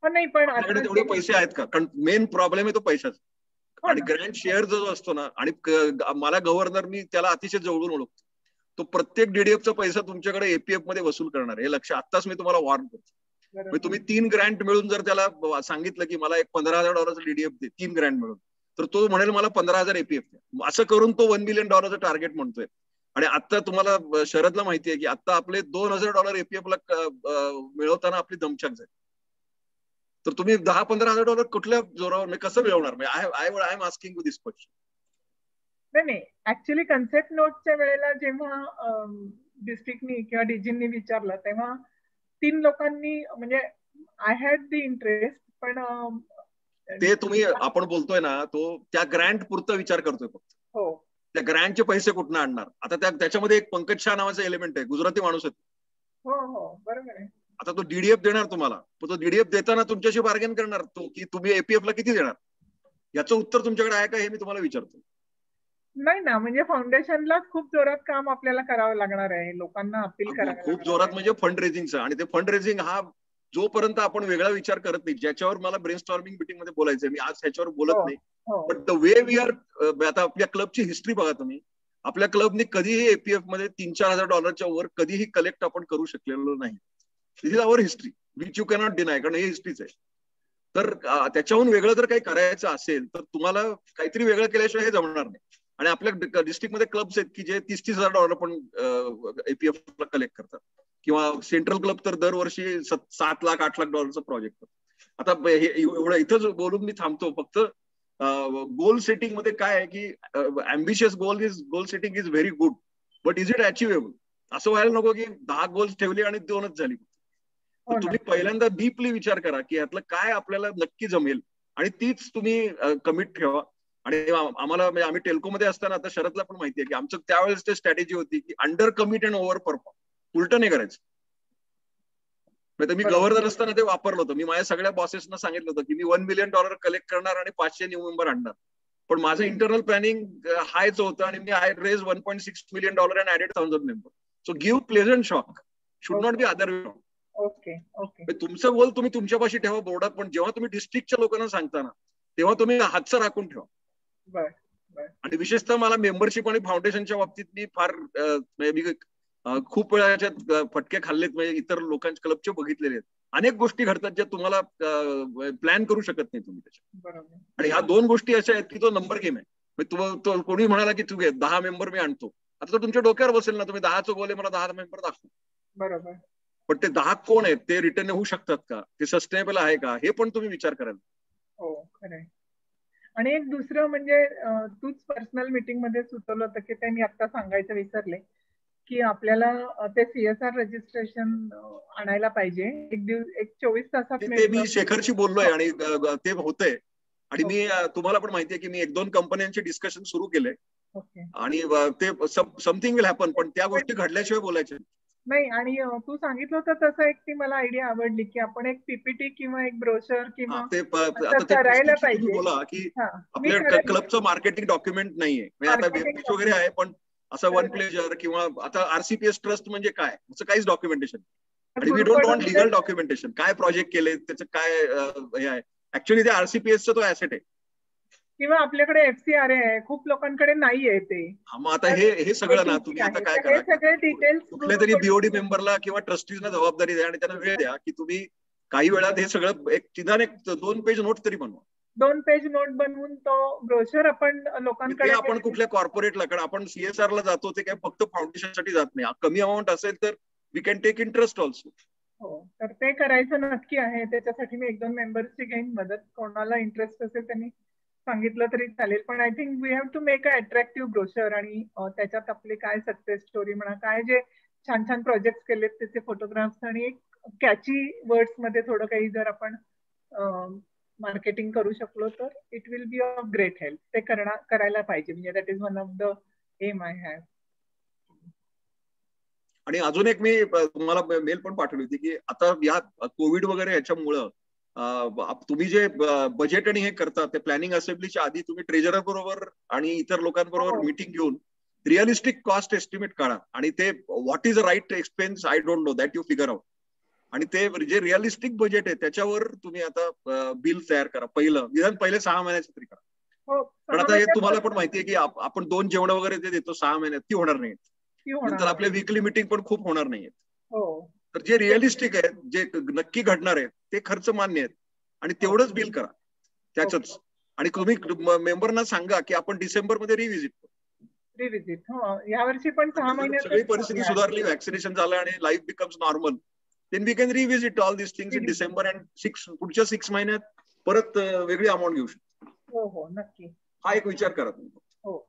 नाही पण आपल्याकडे तेवढे पैसे आहेत का? कारण मेन प्रॉब्लेम आहे तो पैशाचा. आणि ग्रँट शेअर जो असतो ना, आणि मला गव्हर्नर, मी त्याला अतिशय जवळून ओळखतो. तो प्रत्येक डीडीएफचा पैसा तुमच्याकडे एपीएफ मध्ये वसूल करणार, हे लक्ष आत्ताच मी तुम्हाला वॉर्न करतो. तुम्ही 3 ग्रँट मिळून जर त्याला सांगितलं की मला एक $15,000 डीडीएफ दे 3 ग्रँट मिळून, तर तो म्हणेल मला 15,000 एपीएफ द्या. असं करून तो $1 मिलियन टार्गेट म्हणतोय. आणि आता तुम्हाला शरदला माहिती आहे की आता आपले $2,000 एपीएफ ला मिळवताना आपली दमछाक झाली. तर तुम्ही $10-15,000 कुठल्या जोरावर कसं मिळवणार? I am asking you this question. नाही, ऍक्च्युली कन्सेप्ट नोटच्या वेळेला जेव्हा डिस्ट्रिक्टनी किंवा डीजींनी विचारलं तेव्हा 3 लोकांनी, म्हणजे आय हॅड द इंटरेस्ट, पण ते तुम्ही आपण बोलतोय ना, तो त्या ग्रँट पुरता विचार करतोय फक्त. हो, त्या ग्रँटचे पैसे कुठनं आणणार? आता त्याच्यामध्ये एक पंकज शाह नावाचा एलिमेंट आहे, गुजराती माणूस आहे. हो हो, बरोबर आहे. आता तो डीडीएफ देणार तुम्हाला, तो डीडीएफ देताना तुमच्याशी बार्गेन करणार तो की तुम्ही एपीएफ ला किती देणार. याचं उत्तर तुमच्याकडे आहे का हे मी तुम्हाला विचारतो. नाही ना, म्हणजे फाउंडेशनला खूप जोरात काम आपल्याला करावं लागणार आहे, लोकांना अपील करावं. खूप जोरात म्हणजे फंड रेझिंगचं. आणि ते फंड रेझिंग हा जोपर्यंत आपण वेगळा विचार करत नाही, ज्याच्यावर मला ब्रेनस्टॉर्मिंग मीटिंग मध्ये बोलायचंय, मी आज ह्याच्यावर बोलत नाही, but the way we are. आता आपल्या क्लबची हिस्ट्री बघा तुम्ही. आपल्या क्लबने कधीही एपीएफ मध्ये $3,000-4,000 वर कधीही कलेक्ट आपण करू शकलेलो नाही. This is our history which you cannot deny, कारण हे हिस्ट्रीच आहे. तर त्याच्याहून वेगळं जर काही करायचं असेल तर तुम्हाला काहीतरी वेगळं केल्याशिवाय हे जमणार नाही. आणि आपल्या डिस्ट्रिक्टमध्ये क्लब्स आहेत की जे $30,000 पण एपीएफ ला कलेक्ट करतात, किंवा सेंट्रल क्लब तर दरवर्षी $7 लाख $8 लाख प्रोजेक्ट करतात. आता एवढं इथंच बोलून मी थांबतो. फक्त गोल सेटिंग मध्ये काय आहे की ambitious goal setting is very good, but is it achievable? असं व्हायला नको की 10 गोल्स ठेवले आणि 2च झाली. तुम्ही पहिल्यांदा डीपली विचार करा की यातलं काय आपल्याला नक्की जमेल, आणि तीच तुम्ही कमिट ठेवा. आणि आम्हाला, म्हणजे आम्ही टेल्कोमध्ये असताना, आता शरदला पण माहिती आहे की आमचं त्यावेळेस ते स्ट्रॅटेजी होती की under commit and over perform. उलट नाही करायचं. मी गव्हर्नर असताना ते वापरलं होतं. मी माझ्या सगळ्या बॉसेसना सांगितलं होतं की मी $1 मिलियन कलेक्ट करणार आणि 500 न्यू मेंबर आणणार. पण माझं इंटरनल प्लॅनिंग हायच होतं आणि मी I raise $1.6 million and added 1,000 member. So give pleasant shock, should not be other way. Okay okay. तुमचं गोल तुम्ही तुमच्यापाशी ठेवा बोर्डात, पण जेव्हा तुम्ही डिस्ट्रिक्टच्या लोकांना सांगता ना, तेव्हा तुम्ही हातचं राखून ठेवा. आणि विशेषतः मला मेंबरशिप आणि फाउंडेशनच्या बाबतीत मी फार खूप वेळा याच्यात फटके खाल्लेत. म्हणजे इतर लोकांच्या क्लबचे बघितलेले आहेत. अनेक गोष्टी घडतात ज्या तुम्हाला प्लॅन करू शकत नाही तुम्ही त्याच्यात. आणि ह्या 2 गोष्टी अशा आहेत की तो नंबर गेम आहे. कोणी म्हणाला की तू 10 मेंबर मी आणतो, आता तर तुमच्या डोक्यावर बसेल ना, तुम्ही 10चं गोल आहे, मला 10 मेंबर दाखवा. बरोबर. पण ते 10 कोण आहेत, ते रिटर्न होऊ शकतात का, ते सस्टेनेबल आहे का, हे पण तुम्ही विचार कराल. हो खरंय. आणि एक दुसरं म्हणजे तूच पर्सनल मीटिंग मध्ये सुचवलं होतं की ते मी आता सांगायचं विसरले, की आपल्याला ते CSR रजिस्ट्रेशन आणायला पाहिजे. एक 24 तासात ते मी शेखरशी बोललोय आणि ते होतंय. आणि मी ओके. तुम्हाला पण माहितीये की मी 1-2 कंपन्यांचे डिस्कशन सुरू केले ओके. आणि ते समथिंग विल हॅपन, पण त्या गोष्टी घडल्याशिवाय बोलायचे नाही. आणि तू सांगितलं होतं तसं एक ती मला आयडिया आवडली, की आपण एक PPT किंवा एक ब्रोशर हा. किंवा ते असं आता ते करायला प्रेस्टिजची तुम्ही पाहिजे. बोला की हा, मी आपल्या करेन. क्लबचं मार्केटिंग डॉक्युमेंट नाहीये, म्हणजे आता मार्केटिंग वेबपेज वगैरे आहे, डॉक्युमेंट. पण असं वन प्लेजर किंवा आता RCPS ट्रस्ट म्हणजे काय, असं काहीच डॉक्युमेंटेशन. आणि we don't want legal documentation. काय प्रोजेक्ट केले, त्याचं काय हे आहे. ऍक्च्युअली ते RCPSचा तो ऍसेट आहे. किंवा आपल्याकडे FCRA आहे, खूप लोकांकडे नाहीये ते. मग आता हे सगळं ना, तुम्ही आता काय हे करा, सगळे डिटेल्स कुठल्या तरी BOD मेंबरला किंवा ट्रस्टीजना जबाबदारी द्या आणि त्यांना वेळ द्या की तुम्ही काही वेळात हे सगळं एक निदान 2 पेज नोट तरी बनवा. 2 पेज नोट बनवून तो ब्रोशर आपण ते लोकांकडे आपण कुठल्या कॉर्पोरेटला, कारण आपण CSR ला जातो ते काय फक्त फाउंडेशनसाठी जात नाही. कमी अमाऊंट असेल तर we can take interest also. हो, तर ते करायचं नक्की आहे. त्याच्यासाठी मी 1-2 मेंबर्सची घेईन मदत. कोणाला इंटरेस्ट असेल त्यांनी सांगितलं तरी चालेल. पण I think we have to make a attractive brochure आणि त्याच्यात आपले काय सक्सेस स्टोरी म्हणा, काय जे छान छान प्रोजेक्ट केलेत त्याचे फोटोग्राफ्स आणि एक कॅची वर्ड्स मध्ये थोडं काही जर आपण मार्केटिंग करू शकलो तर it will be of great help. ते करायला पाहिजे. म्हणजे that is one of the aim I have. आणि अजून एक मी तुम्हाला मेल पण पाठवली होती की आता या कोविड वगैरे याच्यामुळं तुम्ही जे बजेट आणि हे करता ते प्लॅनिंग असेंब्लीच्या आधी तुम्ही ट्रेजरर बरोबर आणि इतर लोकांबरोबर मीटिंग घेऊन रिअलिस्टिक कॉस्ट एस्टिमेट काढा आणि ते what is a right expense I don't know that you figure out. आणि ते जे रिअलिस्टिक बजेट आहे त्याच्यावर तुम्ही आता बिल तयार करा. निदान पहिले 6 महिन्याचं तरी करा. पण आता हे तुम्हाला पण माहितीये की आपण 2 जेवण वगैरे जे देतो 6 महिन्यात ती होणार नाही. नंतर आपल्या वीकली मीटिंग पण खूप होणार नाहीयेत. तर जे रिअलिस्टिक आहे, जे नक्की घडणार आहे ते खर्च मान्य आहेत आणि तेवढंच बिल करा त्याच. आणि तुम्ही मेंबरना सांगा की आपण डिसेंबरमध्ये रिव्हिजिट करू. यावर्षी पण 6 महिन्यात सगळी परिस्थिती सुधारली, वॅक्सिनेशन झालं आणि life becomes normal, then we can revisit all this things in December and पुढच्या 6 महिन्यात परत वेगळी अमाऊंट घेऊ शकतो. हो हो नक्की. हा एक विचार करा तुम्ही. हो.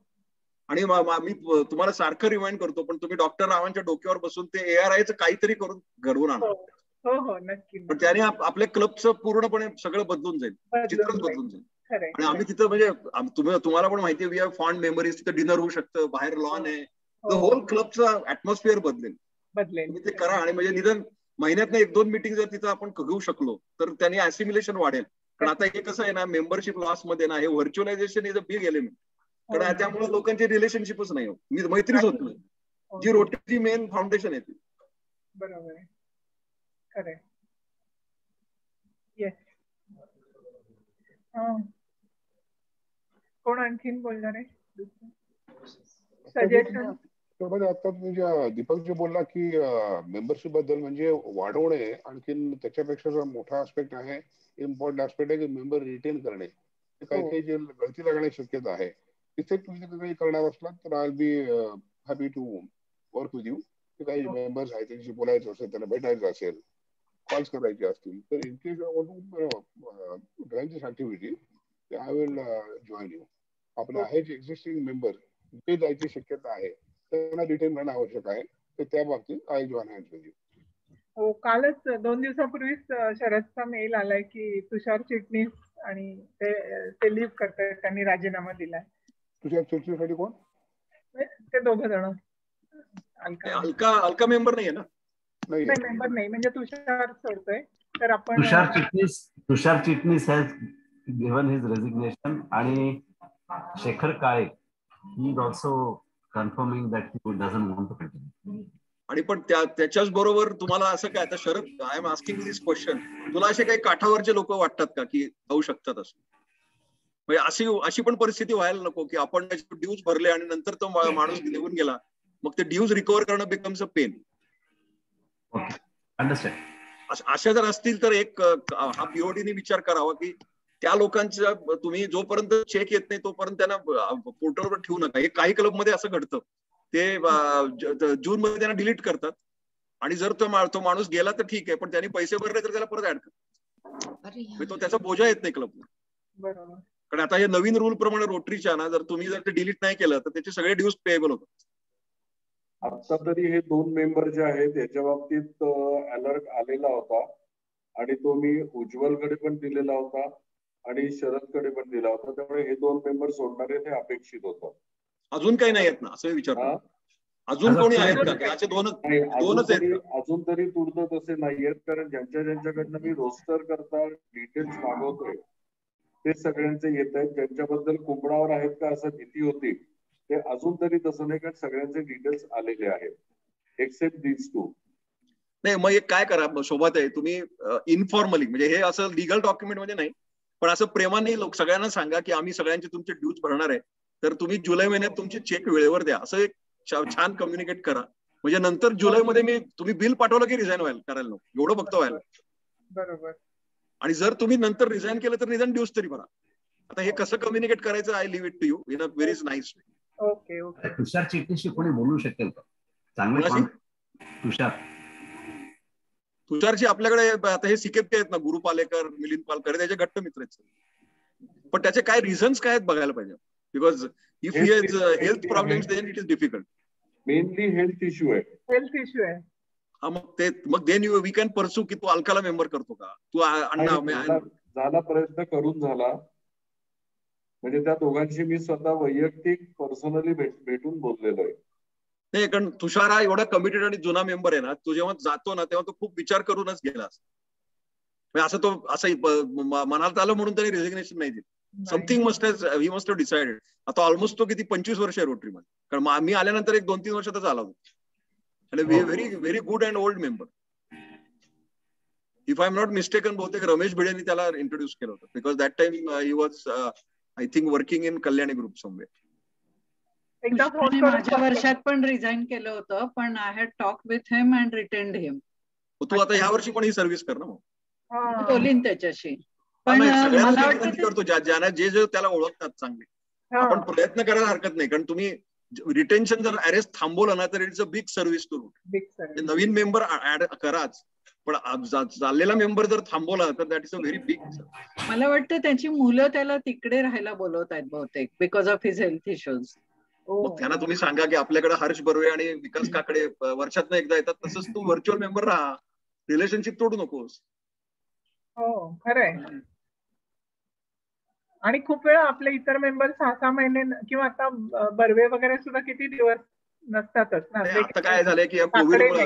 आणि मी तुम्हाला सारखं रिमाइंड करतो, पण तुम्ही डॉक्टर रावांच्या डोक्यावर बसून ते ARIचं काहीतरी करून घडवून आणा. हो हो नक्की. पण त्याने आपल्या क्लबचं पूर्णपणे सगळं बदलून जाईल, चित्रच बदलून जाईल. आणि आम्ही तिथं म्हणजे तुम्हाला पण माहितीये वी हॅव फॉन्ड मेमरीज. तिथं डिनर होऊ शकतं, बाहेर लॉन आहे, द होल क्लबचं ऍटमॉस्फिअर बदलेल. तुम्ही ते करा. आणि म्हणजे निदान महिन्यात 1-2 मीटिंग जर तिथं आपण घेऊ शकलो तर त्याने असिम्युलेशन वाढेल. पण आता हे कसं आहे ना, मेंबरशिप लॉस मध्ये ना, हे virtualisation is a big element. कारण त्यामुळे लोकांची रिलेशनशिपच नाही होत, मैत्रीच होत नाही, जी रोटीची मेन फाउंडेशन आहे ती. बरोबर आहे. खरंय. येस. कोण आणखीन बोलणार आहे? सजेशन. आता तुम्ही दीपक जे बोलला की मेंबरशिप बद्दल म्हणजे वाढवणे, आणखीन त्याच्यापेक्षा जो मोठा आस्पेक्ट आहे, इम्पॉर्टंट आस्पेक्ट आहे की मेंबर रिटेन करणे. काही काही जे गळती लागण्याची शक्यता आहे तिथे तुम्ही काही करणार असलात तर I be happy to work with you. काही मेंबर्स आहेत त्यांच्याशी बोलायचं असेल, त्यांना भेटायचं असेल, कॉल्स करायचे असतील तर in case drive this activity I will join you. आपले आहे जे एक्झिस्टिंग मेंबर ते जायची शक्यता आहे त्यांना रिटेन करणं आवश्यक आहे, तर त्या बाबतीत I join hands with you. हो, कालच 2 दिवसापूर्वीच शरदचा मेल आलाय की तुषार चिटणीस आणि ते लिव्ह करतात, त्यांनी राजीनामा दिलाय. तुषार चिटणीससाठी कोण? ते 2 जण. अलका मेंबर नाहीये ना? नाही मेंबर नाही, म्हणजे तुषार सोडतोय. तर आपण Tushar Chitnis has given his resignation आणि Shekhar Kale he is also confirming that he doesn't want to continue. आणि पण त्याच्याच बरोबर तुम्हाला असं काय, आता Sharad, I am asking this question, तुला असे काही काठावरचे लोक वाटतात का की जाऊ शकतात असं? म्हणजे अशी पण परिस्थिती व्हायला नको की आपण ड्यूज भरले आणि नंतर तो माणूस निघून गेला, मग ते ड्यूज रिकव्हर करणं बिकम्स अ पेन. अंडरस्टँड. अशा जर असतील तर एक हा BODने विचार करावा की त्या लोकांच्या तुम्ही जोपर्यंत चेक येत नाही तोपर्यंत त्यांना पोर्टलवर ठेवू नका. हे काही क्लबमध्ये असं घडतं, ते जून मध्ये त्यांना डिलीट करतात आणि जर तो माणूस गेला तर ठीक आहे, पण त्यांनी पैसे भरले तर त्याला परत ऍड करतात. तो त्याचा बोजा येत नाही क्लबला. बरोबर. कारण आता हे नवीन रूल प्रमाणे रोटरीच्या ना, जर तुम्ही जर ते डिलीट नाही केलं तर त्याचे सगळे ड्यूज पेएबल होतात. आता तरी हे 2 मेंबर जे आहेत याच्या बाबतीत अलर्ट आलेला होता आणि तो मी उज्ज्वलकडे पण दिलेला होता आणि शरदकडे पण दिला होता. त्यामुळे हे 2 मेंबर सोडणारे ते अपेक्षित होतं. अजून काही नाही आहेत ना असं विचारतो. अजून कोणी आहेत का? असे दोनच आहेत का? अजून तरी तुर्त तसे नाहीयेत, कारण ज्यांच्याकडनं मी रोस्टर करता डिटेल्स मागवतोय ते सगळ्यांचे येत आहेत. ज्यांच्याबद्दल कुंपणावर आहेत का असं भीती होती ते अजून तरी तसं नाही, कारण सगळ्यांचे डिटेल्स आलेले आहेत एक्सेप्ट दीज 2. नाही मग एक काय करा शोभात आहे, तुम्ही इन्फॉर्मली म्हणजे हे असं लिगल डॉक्युमेंट मध्ये नाही पण असं प्रेमाने सगळ्यांना सांगा की आम्ही सगळ्यांचे तुमचे ड्यूज भरणार आहे, तर तुम्ही जुलै महिन्यात तुमचे चेक वेळेवर द्या, असं एक छान कम्युनिकेट करा. म्हणजे नंतर जुलैमध्ये तुम्ही बिल पाठवलं की रिझाईन करायला नको, एवढं फक्त व्हायला. बरोबर. आणि जर तुम्ही नंतर रिझाईन केलं तर रिझाईन ड्यूज तरी भरा. आता हे कसं कम्युनिकेट करायचं, I leave it to you in a very nice way. Okay okay. Tushar चिटणीशी कोणी बोलू शकेल का चांगले? तुषारची आपल्याकडे आता हे सिकेपके आहेत ना, गुरु पालेकर, मिलिंद पालकर, त्याचे घट्ट मित्र आहेत. पण त्याचे काय रिझन्स काय आहेत बघायला पाहिजे. Because if he has health problems then it is difficult. Mainly health issue आहे. हा मग देन वी कॅन परस्यू की तू अल्काला मेंबर करतो का, तू अण्णा झाला प्रयत्न करून झाला. म्हणजे त्या दोघांशी मी स्वतः वैयक्तिक पर्सनली भेटून बोललेलो आहे. नाही कारण तुषार हा एवढा कमिटेड आणि जुना मेंबर आहे ना, तू जेव्हा जातो ना तेव्हा तो खूप विचार करूनच गेला. असं तो असं मनात आलं म्हणून त्याने रेझिग्नेशन नाही दिलं. Something must have decided. आता ऑलमोस्ट तो किती 25 वर्ष आहे रोटरी मध्ये, कारण मी आल्यानंतर एक 2-3 वर्षातच आला होता. आणि very very good and old member. If I am not mistaken बहुतेक रमेश भिडेंनी त्याला इंट्रोड्यूस केलं होतं, because that time he was I think working in Kalyani group somewhere. माझ्या वर्षात पण रिझाईन केलं होतं, पण I had talk with him and retained him. तू आता ह्या वर्षी पण ही सर्व्हिस कर ना मग. बोलीन त्याच्याशी. पण मला करतो ज्यांना जे त्याला ओळखतात चांगले, आपण प्रयत्न करायला हरकत नाही. कारण तुम्ही रिटेन्शन जर अरेस्ट थांबवलं ना तर it's a big service to root. नवीन मेंबर ऍड कराच, पण चाललेला मेंबर जर थांबवला तर that is a very big. मला वाटतं त्याची मुलं त्याला तिकडे राहायला बोलवत आहेत बहुतेक because of his health issues. मग त्यांना तुम्ही सांगा की आपल्याकडे हर्ष बर्वे आणि विकास काकडे वर्षातनं एकदा येतात, तसंच तू व्हर्च्युअल मेंबर राहा, रिलेशनशिप तोडू नकोस. हो खरंय. आणि खूप वेळा आपले इतर मेंबर 6-6 महिने किंवा आता बर्वे वगैरे सुद्धा किती दिवस नसतातच ना. आता काय झालंय की कोविडमुळे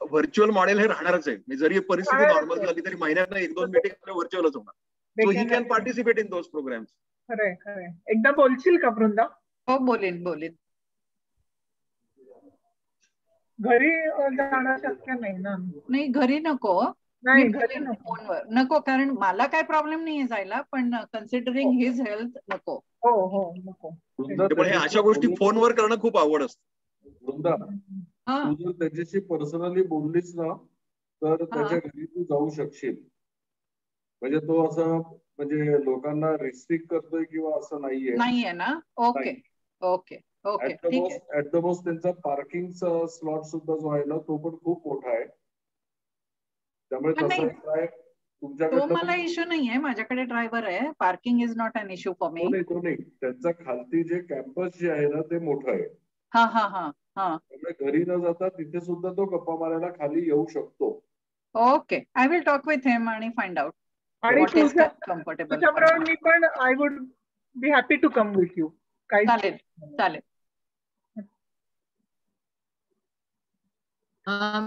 व्हर्च्युअल मॉडेल हे राहणारच आहे. जरी परिस्थिती नॉर्मल झाली तरी महिन्यात 1-2 मीटिंग व्हर्च्युअलच होणार. So he can participate in those programmes. खरंय खरंय. एकदा बोलशील का वृंदा? हो बोलीन. घरी जाणं शक्य नाही ना. नाही घरी नको. नाही घरी फोनवर नको, कारण मला काय प्रॉब्लेम नाहीये जायला, पण कन्सिडरिंग हिज हेल्थ नको. हो नको. पण अशा गोष्टी फोनवर करणं खूप आवड असते. वृंदा, तू जर त्याच्याशी पर्सनली बोललीस ना तर त्याच्या घरी तू जाऊ शकशील. म्हणजे तो असं म्हणजे लोकांना रिस्ट्रिक्ट करतोय किंवा असं नाहीये ना. ओके. ऍट द मोस्ट त्यांचा पार्किंगचा स्लॉट सुद्धा जो आहे ना तो पण खूप मोठा आहे. त्यामुळे तो मला इश्यू नाहीये, माझ्याकडे ड्रायव्हर आहे. Parking is not an issue for me. तो नाही. त्यांचा खालती जे कॅम्पस जे आहे ना ते मोठं आहे. त्यामुळे घरी न जाता तिथे सुद्धा तो गप्पा मारायला खाली येऊ शकतो. Okay, I will talk with him आणि फाइंड आउट. आणि तुझ्याबरोबर मी पण I would be happy to come with you. चालेल.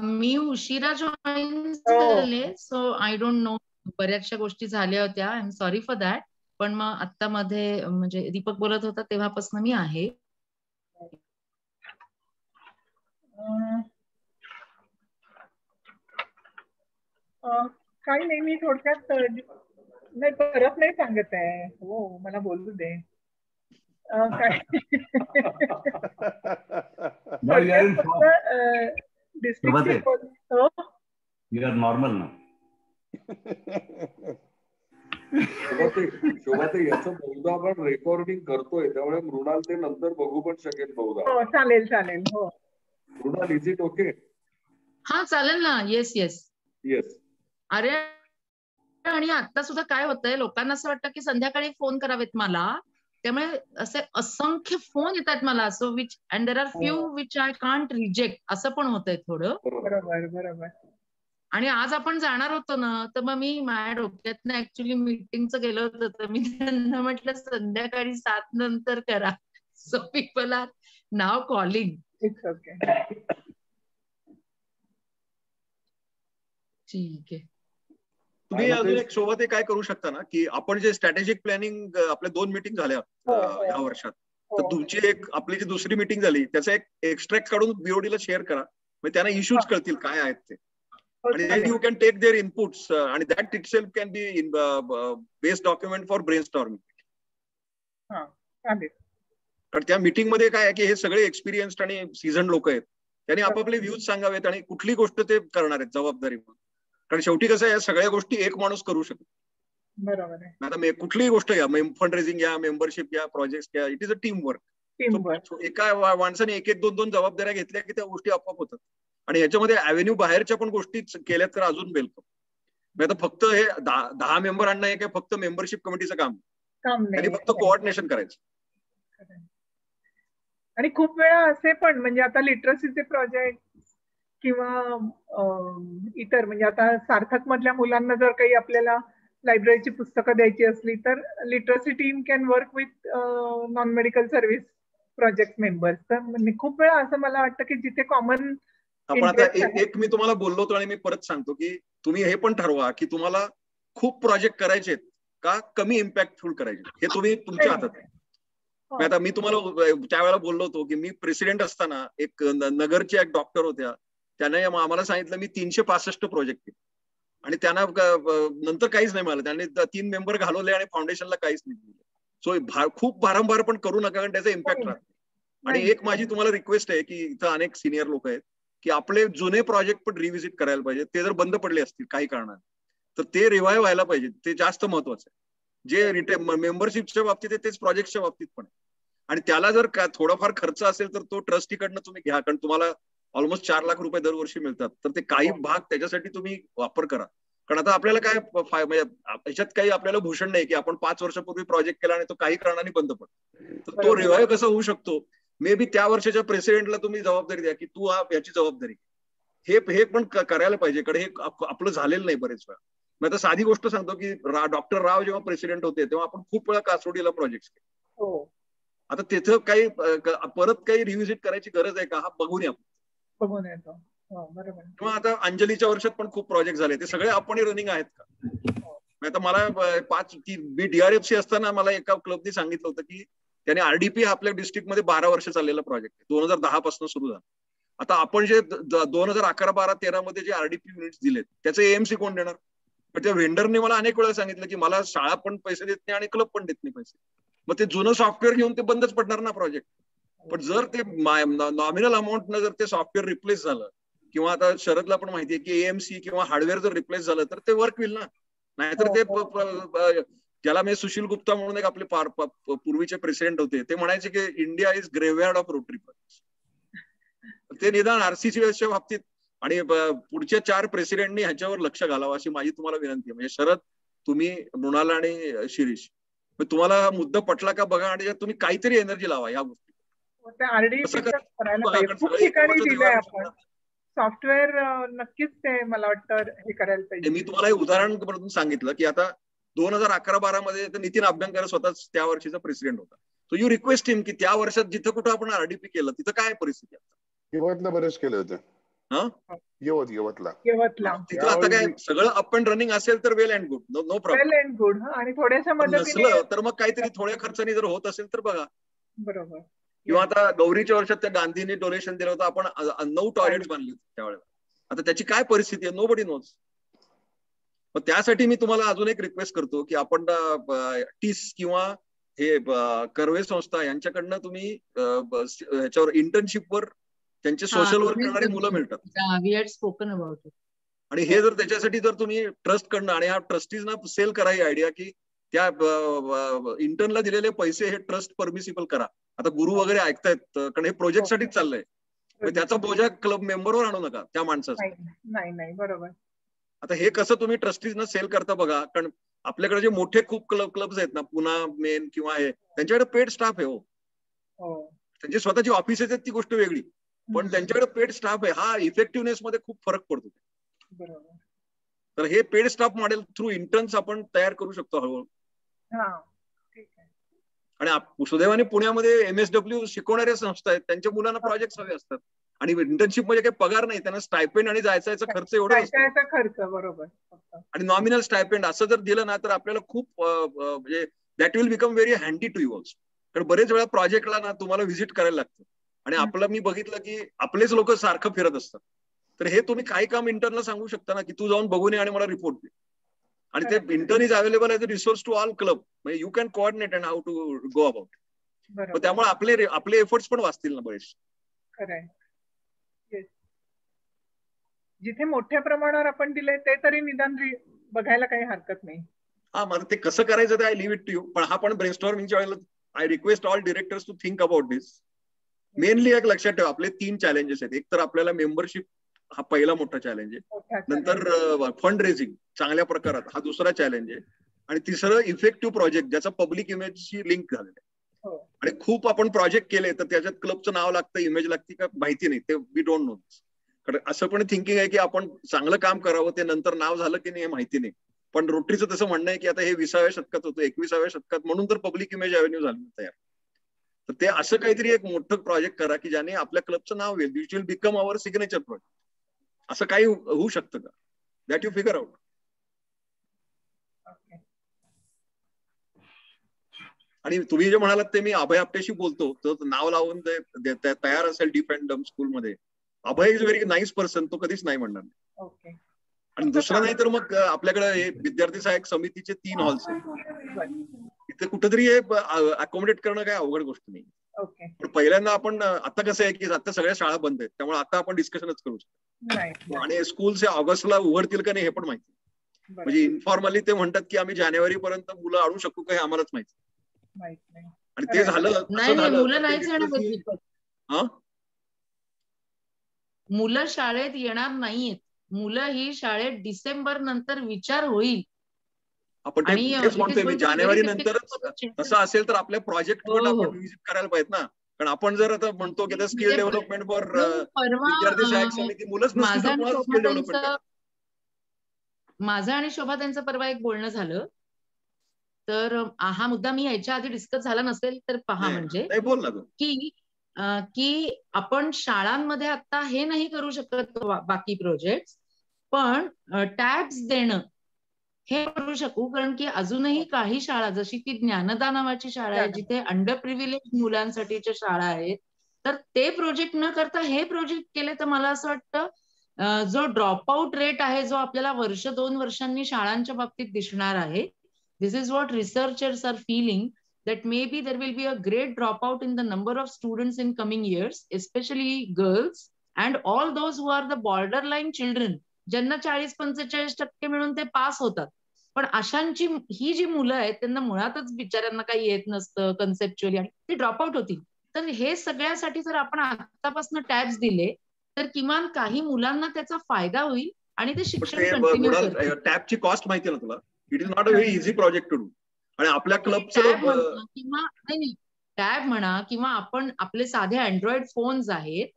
मी उशिरा जॉईन झाले, सो आय डोंट नो. बऱ्याचशा गोष्टी झाल्या होत्या. I am sorry for that. पण मग आता मध्ये म्हणजे दीपक बोलत होता तेव्हापासून मी आहे. काही नाही, मी थोडक्यात नाही परत नाही सांगत आहे. हो मला बोलू दे. काय You are normal now. शोभाते याचं बहुधा आपण रेकॉर्डिंग करतोय, त्यामुळे मृणाल ते नंतर बघू पण शकेल बहुधा. हो चालेल चालेल. हो मृणाल, इज इट ओके? हा चालेल ना. Yes yes yes. अरे आणि आता सुद्धा काय होतंय, लोकांना असं वाटतं की संध्याकाळी फोन करावेत मला, त्यामुळे असे असंख्य फोन येतात मला. So which and there are few which I can't reject, असं पण होतंय थोडं. बरोबर बरोबर. आणि आज आपण जाणार होतो ना, तर मग मी माझ्या डोक्यातनं ऍक्च्युली मीटिंगचं गेलं होतं, तर मी त्यांना म्हटलं संध्याकाळी 7 नंतर करा. So people are now calling. It's okay. ठीक आहे. तुम्ही अजून एक शोभा ते काय करू शकता ना, की आपण जे स्ट्रॅटेजिक प्लॅनिंग आपल्या 2 मीटिंग झाल्या ह्या वर्षात, तर तुमची एक आपली जी दुसरी मीटिंग झाली त्याचा एक एक्स्ट्रॅक्ट काढून बीओडी ला शेअर करा, म्हणजे त्यांना इश्यूज कळतील काय आहेत ते. आणि you can take their inputs आणि that itself can be base document for brainstorming. कारण त्या मीटिंग मध्ये काय आहे की हे सगळे एक्सपिरियन्स्ड आणि सीझन लोक आहेत, त्यांनी आपापले व्ह्यूज सांगावेत आणि कुठली गोष्ट ते करणार आहेत जबाबदारी. कारण शेवटी कसं आहे, सगळ्या गोष्टी एक माणूस करू शकतो. बरोबर आहे. आता कुठलीही गोष्ट घ्या, फंड रेझिंग घ्या, मेंबरशिप घ्या, प्रोजेक्ट घ्या, it is a team work. एका माणसाने एक 2 जबाबदाऱ्या घेतल्या की त्या गोष्टी आपोआप होतात. आणि याच्यामध्ये अव्हेन्यू बाहेरच्या पण गोष्टी केल्या तर अजून वेलकम. आता फक्त हे 10 मेंबर आणणं हे काय फक्त मेंबरशिप कमिटीचं काम नाही, फक्त कोऑर्डिनेशन करायचं. आणि खूप वेळा असे पण म्हणजे आता लिटरसीचे प्रोजेक्ट किंवा इतर म्हणजे आता सार्थक मधल्या मुलांना जर काही आपल्याला लायब्ररीची पुस्तकं द्यायची असली तर literacy team can work with non medical service project members. तर म्हणजे खूप वेळा असं मला वाटतं की जिथे कॉमन आपण आता एक मी तुम्हाला बोललो होतो आणि मी परत सांगतो की तुम्ही हे पण ठरवा की तुम्हाला खूप प्रोजेक्ट करायचे का कमी इम्पॅक्टफुल करायचे, हे तुम्ही तुमच्या हातात आहे. आता मी तुम्हाला त्यावेळेला बोललो होतो की मी प्रेसिडेंट असताना एक नगरच्या एक डॉक्टर होत्या, त्याने आम्हाला सांगितलं मी 365 प्रोजेक्ट केले आणि त्यांना नंतर काहीच नाही मिळालं. त्यांनी 3 मेंबर घालवले आणि फाउंडेशनला काहीच नाही दिलं. सो खूप भारंभार पण करू नका, कारण त्याचा इम्पॅक्ट राहतो. आणि एक माझी तुम्हाला रिक्वेस्ट आहे की इथं अनेक सिनियर लोक आहेत की आपले जुने प्रोजेक्ट पण रिव्हिजिट करायला पाहिजे. ते जर बंद पडले असतील काही कारणाने तर ते रिवाईव्ह व्हायला पाहिजे, ते जास्त महत्वाचं आहे. जे मेंबरशिपच्या बाबतीत आहे तेच प्रोजेक्टच्या बाबतीत पण आहे. आणि त्याला जर थोडाफार खर्च असेल तर तो ट्रस्टीकडनं तुम्ही घ्या, कारण तुम्हाला ऑलमोस्ट 4 लाख रुपये दरवर्षी मिळतात. तर ते काही भाग त्याच्यासाठी तुम्ही वापर करा. कारण आता आपल्याला काय म्हणजे याच्यात काही आपल्याला भूषण नाही की आपण 5 वर्षापूर्वी प्रोजेक्ट केला आणि तो काही कारणाने बंद पडतो. तर तो रिवाईव्ह कसा होऊ शकतो, मे बी त्या वर्षाच्या प्रेसिडेंटला तुम्ही जबाबदारी द्या की तू याची जबाबदारी हे पण करायला पाहिजे, कारण हे आपलं झालेलं नाही बरेच वेळा. मी आता साधी गोष्ट सांगतो की डॉक्टर राव जेव्हा प्रेसिडेंट होते तेव्हा आपण खूप वेळा कासोडीला प्रोजेक्ट केले. आता तिथं काही परत काही रिव्हिजिट करायची गरज आहे का, हा बघून या. बघून येतो. किंवा आता अंजलीच्या वर्षात पण खूप प्रोजेक्ट झाले, ते सगळे आपण रनिंग आहेत का. आता मला मी DRFC असताना मला एका क्लबनी सांगितलं होतं की त्याने RDP आपल्या डिस्ट्रिक्टमध्ये 12 वर्ष चाललेला प्रोजेक्ट आहे, 2010 पासून सुरू झाला. आता आपण जे 2011, 12, 13 मध्ये जे RDP युनिट्स दिलेत त्याचे AMC कोण देणार. पण त्या व्हेंडरने मला अनेक वेळा सांगितलं की मला शाळा पण पैसे देत नाही आणि क्लब पण देत नाही पैसे. मग ते जुनं सॉफ्टवेअर घेऊन ते बंदच पडणार ना प्रोजेक्ट. पण जर ते नॉमिनल अमाऊंटनं जर ते सॉफ्टवेअर रिप्लेस झालं, किंवा आता शरदला पण माहितीये की AMC किंवा हार्डवेअर जर रिप्लेस झालं तर ते वर्क होईल ना. नाहीतर ते ज्याला मी सुशील गुप्ता म्हणून एक आपले पूर्वीचे प्रेसिडेंट होते, ते म्हणायचे की India is graveyard of Rotary projects. ते निदान RCCSच्या बाबतीत आणि पुढच्या 4 प्रेसिडेंटनी ह्याच्यावर लक्ष घालावं अशी माझी तुम्हाला विनंती आहे. म्हणजे शरद, तुम्ही, मृणाल आणि शिरीष, तुम्हाला मुद्दा पटला का बघा आणि तुम्ही काहीतरी एनर्जी लावा या गोष्टी. सॉफ्टवेअर नक्कीच ते मला वाटतं हे करायला पाहिजे. मी तुम्हाला एक उदाहरण म्हणून सांगितलं की आता 2011-12 मध्ये नितीन अभ्यंकर स्वतःच त्या वर्षीचा प्रेसिडेंट होता. सो यू रिक्वेस्ट हिम की त्या वर्षात जिथं कुठं आपण RDP केलं तिथं काय परिस्थिती आहे. यवतला बरेच केले होते. यवतला तिथं आता काय सगळं अप अँड रनिंग असेल तर well and good, no problem. Well and good. आणि थोड्याशा नसलं तर मग काहीतरी थोड्या खर्चाने जर होत असेल तर बघा. बरोबर. किंवा आता गौरीच्या वर्षात त्या गांधींनी डोनेशन दिलं होतं, आपण 9 टॉयलेट्स बांधली होती त्यावेळेला. आता त्याची काय परिस्थिती आहे नोबडी नोज. मग त्यासाठी मी तुम्हाला अजून एक रिक्वेस्ट करतो की आपण टीस किंवा हे कर्वे संस्था यांच्याकडनं तुम्ही ह्याच्यावर इंटर्नशिपवर त्यांचे सोशल वर्क करणारी मुलं मिळतात. We had spoken about it. आणि हे जर त्याच्यासाठी जर तुम्ही ट्रस्ट करणं आणि ह्या ट्रस्टीजना सेल करा ही आयडिया की त्या इंटर्नला दिलेले पैसे हे ट्रस्ट परमिसिबल करा. आता गुरु वगैरे ऐकतायत कारण हे प्रोजेक्टसाठीच चाललंय. त्याचा बोजा क्लब मेंबरवर आणू नका त्या माणसाचा. नाही बरोबर. आता हे कसं तुम्ही ट्रस्टीजना सेल करता बघा, कारण आपल्याकडे जे मोठे खूप क्लब्स आहेत ना, पुना मेन किंवा हे, त्यांच्याकडे पेड स्टाफ आहे. त्यांची स्वतःची ऑफिसेस आहेत ती गोष्ट वेगळी, पण त्यांच्याकडे पेड स्टाफ आहे. हा इफेक्टिव्हनेस मध्ये खूप फरक पडतो. तर हे paid staff model through interns आपण तयार करू शकतो हळूहळू. आणि सुदैवाने पुण्यामध्ये MSW शिकवणाऱ्या संस्था आहेत, त्यांच्या मुलांना प्रोजेक्ट हवे असतात आणि इंटर्नशिप मध्ये काही पगार नाही, त्यांना स्टायपेंड आणि जायचा खर्च एवढा खर्च बरोबर. आणि नॉमिनल स्टायपेंड असं जर दिलं ना तर आपल्याला खूप म्हणजे that will become very handy to you also. कारण बरेच वेळा प्रोजेक्टला ना तुम्हाला व्हिजिट करायला लागतं आणि आपलं मी बघितलं की आपलेच लोक सारखं फिरत असतात. तर हे तुम्ही काही काम इंटर्नला सांगू शकता ना की तू जाऊन बघून ये आणि मला रिपोर्ट दे. आणि ते intern is available as a resource to all club. म्हणजे you can coordinate and how to go about. त्यामुळे आपले एफर्ट्स पण वाचतील ना बरेच. खरंय. जिथे मोठ्या प्रमाणावर आपण दिले ते तरी निदान बघायला काही हरकत नाही. हा, मला ते कसं करायचं ते I leave it to you. पण हा पण ब्रेनस्टॉर्मिंगच्या वेळेला I request all directors to think about this. Mainly एक लक्षात ठेवा, आपले 3 चॅलेंजेस आहेत. एक तर आपल्याला मेंबरशिप हा पहिला मोठा चॅलेंज आहे, नंतर फंड रेझिंग चांगल्या प्रकारात हा दुसरा चॅलेंज आहे, आणि तिसरं इफेक्टिव्ह प्रोजेक्ट ज्याचा पब्लिक इमेजशी लिंक झालेला आहे. आणि खूप आपण प्रोजेक्ट केले तर त्याच्यात क्लबचं नाव लागतं, इमेज लागते का माहिती नाही, ते वी डोंट नो. कारण असं पण थिंकिंग आहे की आपण चांगलं काम करावं, ते नंतर नाव झालं की नाही हे माहिती नाही. पण रोटरीचं तसं म्हणणं आहे की आता हे 20व्या शतकात होतं, 21व्या शतकात, म्हणून तर पब्लिक इमेज अव्हेन्यू झालं तयार. तर ते असं काहीतरी एक मोठं प्रोजेक्ट करा की ज्याने आपल्या क्लबचं नाव येईल. Which will become our signature project. असं काही होऊ शकतं का? That you figure out. आणि तुम्ही जे म्हणालात ते मी अभय आपटेशी बोलतो, तर नाव लावून ते तयार असेल डीप अँड डम स्कूलमध्ये. अभय इज व्हेरी नाईस पर्सन, तो कधीच नाही म्हणणार. आणि दुसरं नाही तर मग आपल्याकडे विद्यार्थी सहाय्यक समितीचे 3 हॉल्स आहेत. इथे कुठेतरी अकोमोडेट करणं काय अवघड गोष्ट नाही. पण पहिल्यांदा आपण आता कसं आहे की आता सगळ्या शाळा बंद आहेत, त्यामुळे आता आपण डिस्कशनच करू शकतो. आणि स्कूल्स ऑगस्टला उघडतील का नाही हे पण माहिती. म्हणजे इन्फॉर्मली ते म्हणतात की आम्ही जानेवारी पर्यंत मुलं आणू शकू का हे आम्हालाच माहिती. आणि ते झालं मुलं नाहीच येणार. मुलं शाळेत येणार नाहीयेत. मुलं ही शाळेत डिसेंबर नंतर विचार होईल. आपण तेच म्हणतोय मी, जानेवारी नंतरच तसं असेल तर आपल्या प्रोजेक्ट पण आपण व्हिजिट करायला पाहिजेत ना. कारण आपण जर आता म्हणतो की स्किल डेव्हलपमेंट फॉर विद्यार्थी सहाय्यक समिती, मुलंच नसतील तर कोणाला स्किल डेव्हलपमेंट. माझं आणि शोभा त्यांचं परवा एक बोलणं झालं, तर हा मुद्दा मी याच्या आधी डिस्कस झाला नसेल तर पहा, म्हणजे बोल ना की आपण शाळांमध्ये आता हे नाही करू शकत बाकी प्रोजेक्ट, पण टॅब्स देणं हे करू शकू. कारण की अजूनही काही शाळा, जशी की ज्ञानदा नावाची शाळा आहे जिथे अंडर प्रिव्हिलेज मुलांसाठीच्या शाळा आहेत, तर ते प्रोजेक्ट न करता हे प्रोजेक्ट केले तर मला असं वाटतं जो ड्रॉपआउट रेट आहे, जो आपल्याला 1-2 वर्षांनी शाळांच्या बाबतीत दिसणार आहे, this is what researchers are feeling, that maybe there will be a great dropout in the number of students in coming years, especially girls and all those who are the borderline children, ज्यांना 40-45% मिळून ते pass होतात. पण अशांची ही जी मुलं आहेत त्यांना मुळातच बिचाऱ्यांना काही येत नसतं कन्सेप्च्युअली, आणि ते ड्रॉपआउट होतील. तर हे सगळ्यासाठी जर आपण आतापासून टॅब्स दिले तर किमान काही मुलांना त्याचा फायदा होईल आणि ते शिक्षण कंटिन्यू करतील. टॅबची कॉस्ट माहिती आहे ना तुला? It is not a very easy project to do. आणि आपल्या क्लबचं किंवा टॅब म्हणा किंवा आपण आपले साधे अँड्रॉइड फोन्स आहेत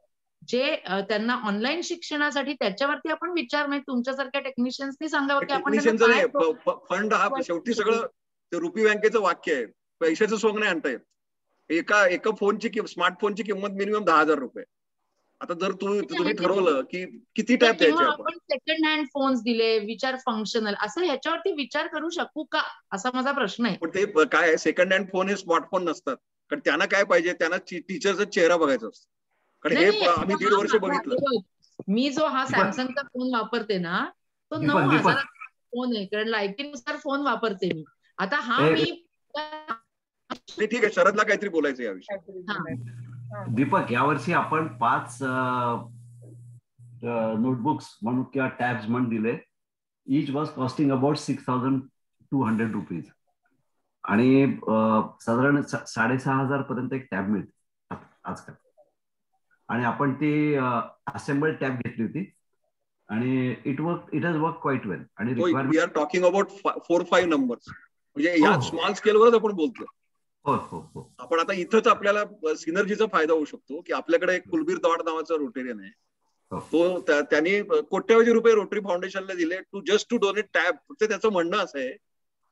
जे त्यांना ऑनलाईन शिक्षणासाठी, त्याच्यावरती आपण विचार नाही तुमच्यासारख्या टेक्निशियन्सनी सांगावं की आपण फंड हा शेवटी सगळं ते रुपी बँकेचं वाक्य आहे, पैशाचं सोंग नाही आणता येत. एका फोनची स्मार्टफोनची किंमत मिनिमम 10,000 रुपये. आता जर तुम्ही ठरवलं की किती टॅब द्यायचे, आपण सेकंड हँड फोन्स दिले, विचार फंक्शनल, असं ह्याच्यावरती विचार करू शकू का, असा माझा प्रश्न आहे. पण ते काय, सेकंड हँड फोन हे स्मार्टफोन नसतात. कारण त्यांना काय पाहिजे, त्यांना टीचरचा चेहरा बघायचा असतो. कारण हे आम्ही 1.5 वर्ष बघितलं. मी जो हा सॅमसंगचा फोन वापरते ना, तो 9,000 फोन आहे, कारण लायकीनुसार फोन वापरते मी. आता हा मी ठीक आहे, शरदला काहीतरी बोलायचं याविषयी. दीपक, यावर्षी आपण 5 नोटबुक्स म्हणून किंवा टॅब्स म्हणून दिले. इच वॉज कॉस्टिंग अबाउट 6,200 रुपीज. आणि साधारण 6,500 पर्यंत एक टॅब मिळते आजकाल. आणि आपण ती असेंबल्ड टॅब घेतली होती आणि it has work quite well. आणि we are talking about 4-5 numbers, म्हणजे या स्मॉल स्केलवरच आपण बोलतोय. हो. आपण आता इथंच आपल्याला सिनर्जीचा फायदा होऊ शकतो की आपल्याकडे एक कुलबीर दौड नावाचा रोटेरियन आहे. तो त्यांनी कोट्यवधी रुपये रोटरी फाउंडेशनला दिले टू डोनेट टॅब. फक्त त्याचं म्हणणं असं आहे,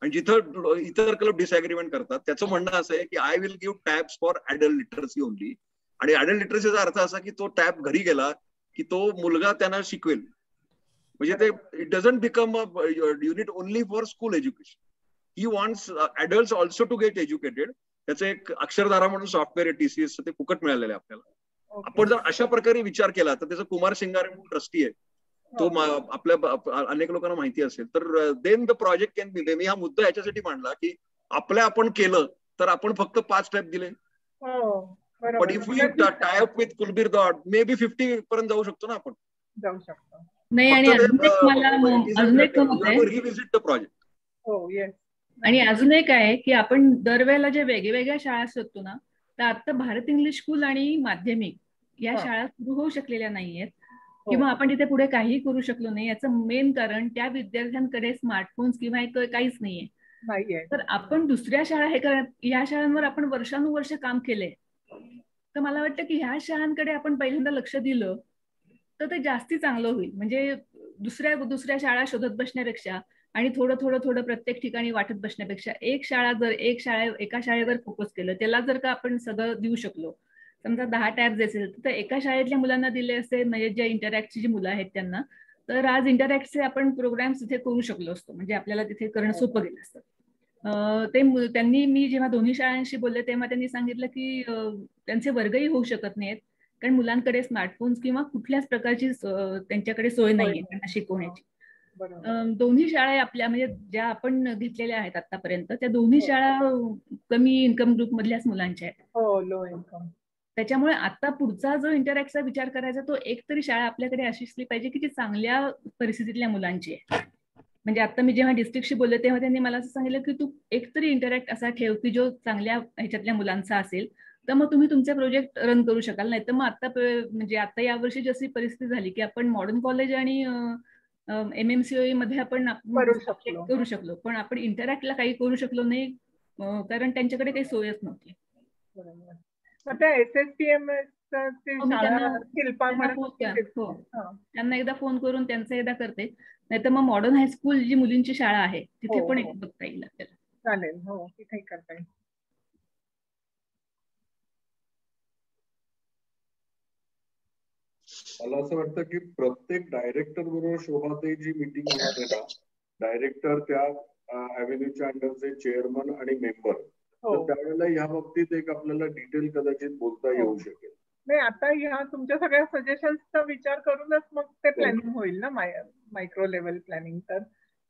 आणि जिथं इतर क्लब डिसएग्रीमेंट करतात त्याचं म्हणणं असं आहे की I will give tabs for adult literacy only. आणि ऍडल्ट लिटरसीचा अर्थ असा की तो टॅब घरी गेला की तो मुलगा त्यांना शिकवेल. म्हणजे ते it doesn't become a unit only for school education. He wants adults also to get educated. त्याचं एक अक्षरधारा म्हणून सॉफ्टवेअर आहे TCS, ते फुकट मिळालेलं आहे आपल्याला. आपण जर अशा प्रकारे विचार केला तर त्याचं कुमार शिंगारे म्हणून ट्रस्टी आहे, तो आपल्या अनेक लोकांना माहिती असेल. तर then the project can be. मी हा मुद्दा याच्यासाठी मांडला की आपण केलं तर आपण फक्त 5 स्टेप दिले, पण if we tie up with Kulbir दौड मे बी 50 पर्यंत जाऊ शकतो ना आपण. जाऊ शकतो. नाही, आणि अजून एक रिव्हिजिट द प्रोजेक्ट. हो, येस. आणि अजून एक आहे की आपण दरवेळेला जे वेगवेगळ्या शाळा शोधतो ना, तर आता भारत इंग्लिश स्कूल आणि माध्यमिक या शाळा सुरू होऊ शकलेल्या नाहीयेत, किंवा आपण तिथे पुढे काही करू शकलो नाही. याचं मेन कारण त्या विद्यार्थ्यांकडे स्मार्टफोन्स किंवा काहीच नाहीये. तर आपण दुसऱ्या शाळा या शाळांवर आपण वर्षानुवर्ष काम केले, तर मला वाटतं की ह्या शाळांकडे आपण पहिल्यांदा लक्ष दिलं तर ते जास्ती चांगलं होईल. म्हणजे दुसऱ्या शाळा शोधत बसण्यापेक्षा आणि थोडं प्रत्येक ठिकाणी वाटत बसण्यापेक्षा एका शाळेवर फोकस केलं, त्याला जर का आपण सगळं देऊ शकलो, समजा 10 टॅब्स असेल तर एका शाळेतल्या मुलांना दिले असते, म्हणजे जे इंटरॅक्टची जी मुलं आहेत त्यांना, तर आज इंटरॅक्टचे आपण प्रोग्राम्स तिथे करू शकलो असतो. म्हणजे आपल्याला तिथे करणं सोपं गेलं असतं. मी जेव्हा दोन्ही शाळांशी बोलले तेव्हा त्यांनी सांगितलं की त्यांचे वर्गही होऊ शकत नाहीत, कारण मुलांकडे स्मार्टफोन्स किंवा कुठल्याच प्रकारची त्यांच्याकडे सोय नाहीये त्यांना शिकवण्याची. दोन्ही शाळा आपल्या म्हणजे ज्या आपण घेतलेल्या आहेत आतापर्यंत, त्या दोन्ही शाळा कमी इन्कम ग्रुप मधल्याच मुलांच्या आहेत. हो, लो इन्कम. त्याच्यामुळे आता पुढचा जो इंटरॅक्टचा विचार करायचा, तो एक तरी शाळा आपल्याकडे अशी असली पाहिजे की ती चांगल्या परिस्थितीतल्या मुलांची आहे. म्हणजे आता मी जेव्हा डिस्ट्रिक्टशी बोलले तेव्हा त्यांनी मला असं सांगितलं की तू एकतरी इंटरॅक्ट असा ठेव की जो चांगल्या ह्याच्यातल्या मुलांचा असेल, तर मग तुम्ही तुमचे प्रोजेक्ट रन करू शकाल. नाही तर मग आता यावर्षी जशी परिस्थिती झाली की आपण मॉडर्न कॉलेज आणि MMCOE मध्ये आपण करू शकलो, पण आपण इंटरॅक्टला काही करू शकलो नाही, कारण त्यांच्याकडे काही सोयच नव्हती. त्यांना एकदा फोन करून त्यांचं एकदा करते, नाही तर मग मॉडर्न हायस्कूल जी मुलींची शाळा आहे तिथे पण एक बघता येईल आपल्याला. चालेल, हो, तिथे करता येईल. मला असं वाटतं की प्रत्येक डायरेक्टर बरोबर शोभाताई जी मीटिंग होणार आहे ना, डायरेक्टर त्या अव्हेन्यूच्या अंडरचे चेअरमन आणि मेंबर, तर त्यावेळेला या बाबतीत एक आपल्याला डिटेल कदाचित बोलता येऊ शकेल. नाही, आता ह्या तुमच्या सगळ्या सजेशन्सचा विचार करूनच मग ते प्लॅनिंग होईल ना, मायक्रो लेवल प्लॅनिंग. तर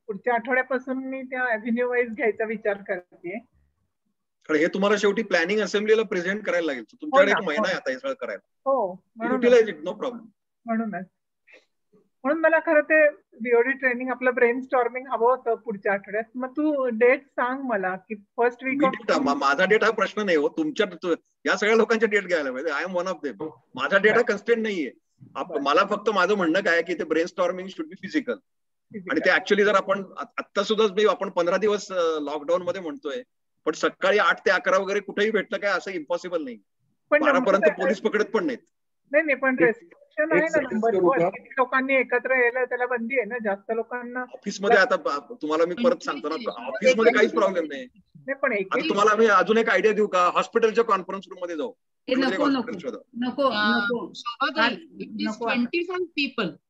पुढच्या आठवड्यापासून मी त्या अव्हेन्यू वाईज घ्यायचा विचार करते. हे तुम्हाला शेवटी प्लॅनिंग असेंब्लीला प्रेझेंट करायला लागेल. तुमच्याकडे एक महिना आहे आता हे सगळं करायला. हो, युटिलाइज इट, नो प्रॉब्लेम. म्हणून मला खरं ते BOD ट्रेनिंग, आपलं ब्रेन स्टॉर्मिंग हवं होतं पुढच्या आठवड्यात. मग तू डेट सांग मला की फर्स्ट वीक. माझा डेट हा प्रश्न नाही हो, तुमच्या या सगळ्या लोकांच्या डेट घ्यायला पाहिजे. I am one of them. माझा डेट हा कन्स्टेंट नाहीये. मला फक्त माझं म्हणणं काय की ते brainstorming should be physical. आणि ते ऍक्च्युअली जर आपण आता सुद्धा आपण 15 दिवस लॉकडाऊन मध्ये म्हणतोय, पण सकाळी 8 ते 11 वगैरे कुठेही भेटलं काय असं इम्पॉसिबल नाही. 12 पर्यंत पोलीस पकडत पण नाहीत. नाही, पण रेस्ट्रिक्शन आहे ना नंबर. लोकांनी एकत्र यायला त्याला बंदी आहे ना, जास्त लोकांना. ऑफिसमध्ये आता तुम्हाला मी परत सांगतो ना, ऑफिसमध्ये काहीच प्रॉब्लेम नाही. पण तुम्हाला मी अजून एक आयडिया देऊ का? हॉस्पिटलच्या कॉन्फरन्स रूम मध्ये जाऊ. नको.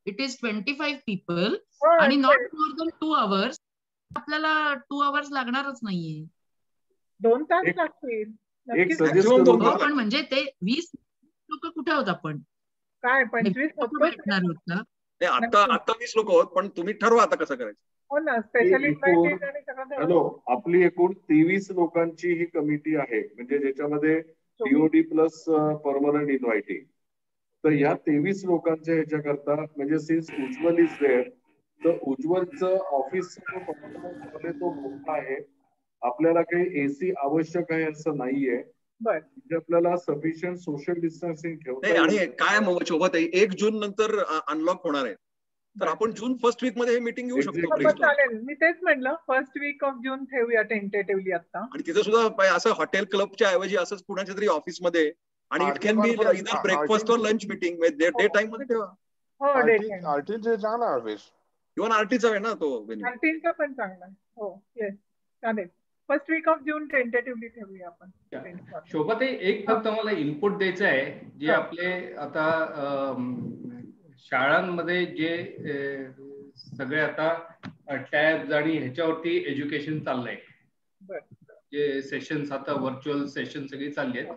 It is 25 people आणि नॉट मोर दॅन 2 hours. आपल्याला 2 hours लागणारच नाहीये. 2 तास लागतील. पण म्हणजे ते 20 लोक कुठे आहोत आपण? काय 25 भेटणार होत ना? आता 20 लोक आहोत, पण तुम्ही ठरवा आता कसं करायचं. हो ना, स्पेशलिस्ट. हॅलो, आपली एकूण 23 लोकांची ही कमिटी आहे, म्हणजे ज्याच्यामध्ये BOD प्लस परमनंट इन्व्हायटी. तर ह्या 23 लोकांच्या ह्याच्याकरता म्हणजे सिन्स उज्ज्वल इज देअर, तर उज्ज्वलचं ऑफिसचा जो कॉम्प्युटर मध्ये तो मोठा आहे. आपल्याला काही एसी आवश्यक आहे असं नाहीये. म्हणजे आपल्याला सफिशियंट सोशल डिस्टन्सिंग ठेवता. आणि काय सोबत आहे 1 जून नंतर अनलॉक होणार आहे, तर आपण जून फर्स्ट वीक मध्ये हे मीटिंग घेऊ शकतो. चालेल, मी तेच म्हणलं फर्स्ट वीक ऑफ जून ठेवूया टेंटेटिव्हली आता. आणि तिथे सुद्धा असं हॉटेल क्लबच्या ऐवजी असंच कुणाच्या तरी ऑफिसमध्ये, आणि it can be either breakfast और लंच मीटिंग डे टाइम मध्ये ठेवा. हो, डे टाइम. आरटीचं चांगला ऑफिस, इव्हन आरटीचा आहे ना तो. आरटीचा पण चांगला आहे. हो, येस, चालेल. First week of June tentatively ठेवूया आपण. शोभा, ते एक फक्त मला इनपुट द्यायचं आहे, जे आपले आता शाळांमध्ये जे सगळे आता टॅब्स आणि ह्याच्यावरती एज्युकेशन चाललंय, जे सेशन्स आता व्हर्च्युअल सेशन सगळी चालली आहेत.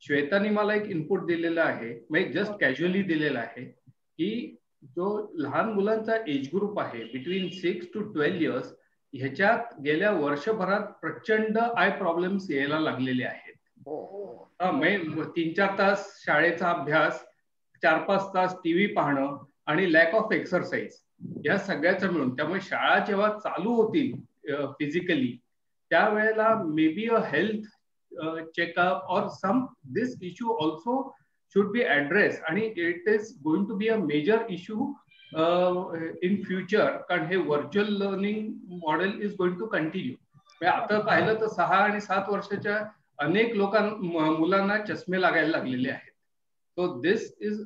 श्वेतानी मला एक इनपुट दिलेलं आहे, म्हणजे जस्ट कॅज्युअली दिलेलं आहे, की जो लहान मुलांचा एज ग्रुप आहे बिटवीन 6 to 12 years, ह्याच्यात गेल्या वर्षभरात प्रचंड आय प्रॉब्लेम्स यायला लागलेले आहेत. 3-4 तास शाळेचा अभ्यास, 4-5 तास टीव्ही पाहणं आणि लॅक ऑफ एक्सरसाइज, या सगळ्याचं मिळून. त्यामुळे शाळा जेव्हा चालू होतील फिजिकली, त्यावेळेला may be a health checkup और some this issue also should be addressed, आणि it is going to be a major issue in future, कारण हे virtual learning model is going to continue. आता पाहिलं तर 6 आणि 7 वर्षाच्या अनेक मुलांना चष्मे लागायला लागलेले आहेत. So this is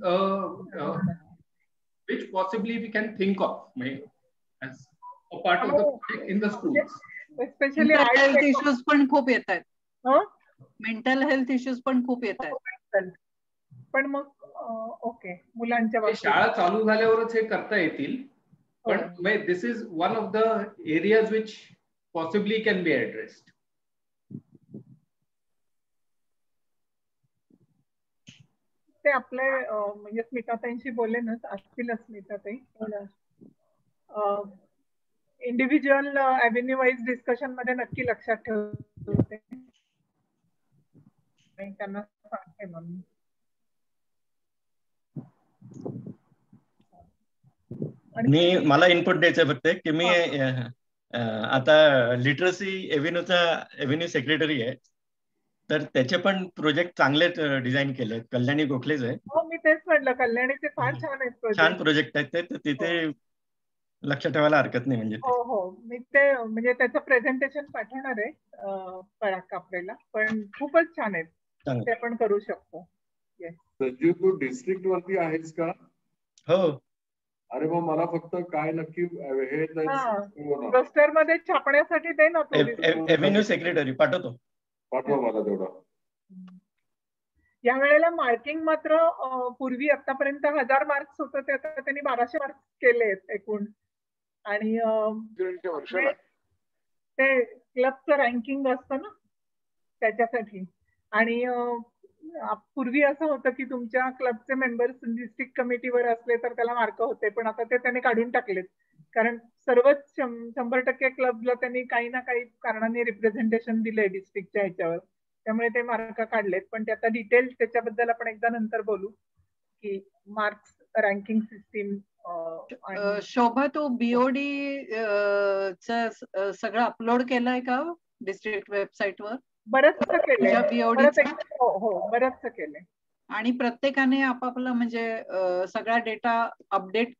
which possibly we can think of as a part of the project in the schools. Especially health issues पण खूप येत आहेत. मेंटल हेल्थ इश्यूज पण खूप येत आहेत. पण मग ओके, मुलांच्या शाळा चालू झाल्यावरच हे करता येतील. पण this is one of the areas which possibly can be addressed. ते आपले म्हणजे स्मिताताईंशी बोलले ना, असतीलच Smitatai, individual avenue wise discussion मध्ये नक्की लक्षात ठेवते, त्यांना सांगते मग. मला इनपुट द्यायचं फक्त की मी आता लिटरसी एव्हेन्यू सेक्रेटरी आहे, तर त्याचे पण प्रोजेक्ट चांगले डिझाईन केले आहेत. कल्याणी गोखलेच आहे. हो, मी तेच म्हटलं, कल्याणीचे फार छान आहेत, छान प्रोजेक्ट आहेत ते, तिथे लक्ष ठेवायला हरकत नाही. म्हणजे हो हो, मी ते म्हणजे त्याचं प्रेझेंटेशन पाठवणार आहे पराग कापरेला, पण खूपच छान आहेत, ते आपण करू शकतो. संजीव, तू डिस्ट्रिक्ट वरती आहेस का? हो. अरे मग मला फक्त काय नक्की हे रजिस्टर मध्ये छापण्यासाठी ते ना, एव्हेन्यू सेक्रेटरी पाठवा मला तेवढा. या वेळेला मार्किंग मात्र पूर्वी आतापर्यंत 1000 मार्क्स होतं, ते आता त्यांनी 1200 मार्क्स केले एकूण. आणि ते क्लबचं रँकिंग असतं ना त्याच्यासाठी. आणि पूर्वी असं होतं की तुमच्या क्लबचे मेंबर्स डिस्ट्रिक्ट कमिटीवर असले तर त्याला मार्क होते, पण आता ते त्यांनी काढून टाकलेत, कारण सर्वच 100% क्लबला त्यांनी काही ना काही कारणाने रिप्रेझेंटेशन दिलंय डिस्ट्रिक्टच्या ह्याच्यावर, त्यामुळे ते मार्क काढलेत. पण ते आता डिटेल त्याच्याबद्दल आपण एकदा नंतर बोलू की मार्क्स रँकिंग सिस्टीम. शोभा, तू बीओडी सगळं अपलोड केलंय का डिस्ट्रिक्ट वेबसाईट वर? बरंचसं केलंय. हो, बरंचसं केलंय. आणि प्रत्येकाने आपापला म्हणजे सगळा डेटा अपडेट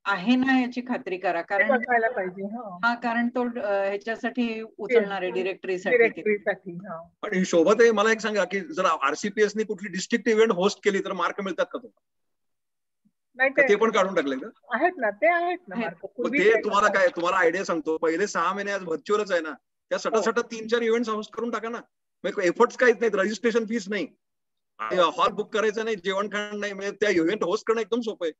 आहे ना याची खात्री करा, कारण बघायला पाहिजे. हा, कारण तो ह्याच्यासाठी उचलणार आहे डिरेक्टरीसाठी. पण शोभत आहे, मला एक सांगा की जर आरसीपीएस ने कुठली डिस्ट्रिक्ट इव्हेंट होस्ट केली तर मार्क मिळतात का तुम्हाला? नाही, ते पण काढून टाकले का? आहेत ना, ते आहेत ना. ते तुम्हाला काय, तुम्हाला आयडिया सांगतो, पहिले 6 महिने आज व्हर्च्युअलच आहे ना, त्या सटासट 3-4 इव्हेंट्स होस्ट करून टाका ना. एफर्ट्स काहीच नाहीत, रजिस्ट्रेशन फीस नाही, हॉल बुक करायचं नाही, जेवण खाणं नाही, म्हणजे त्या इव्हेंट होस्ट करणं एकदम सोपं आहे.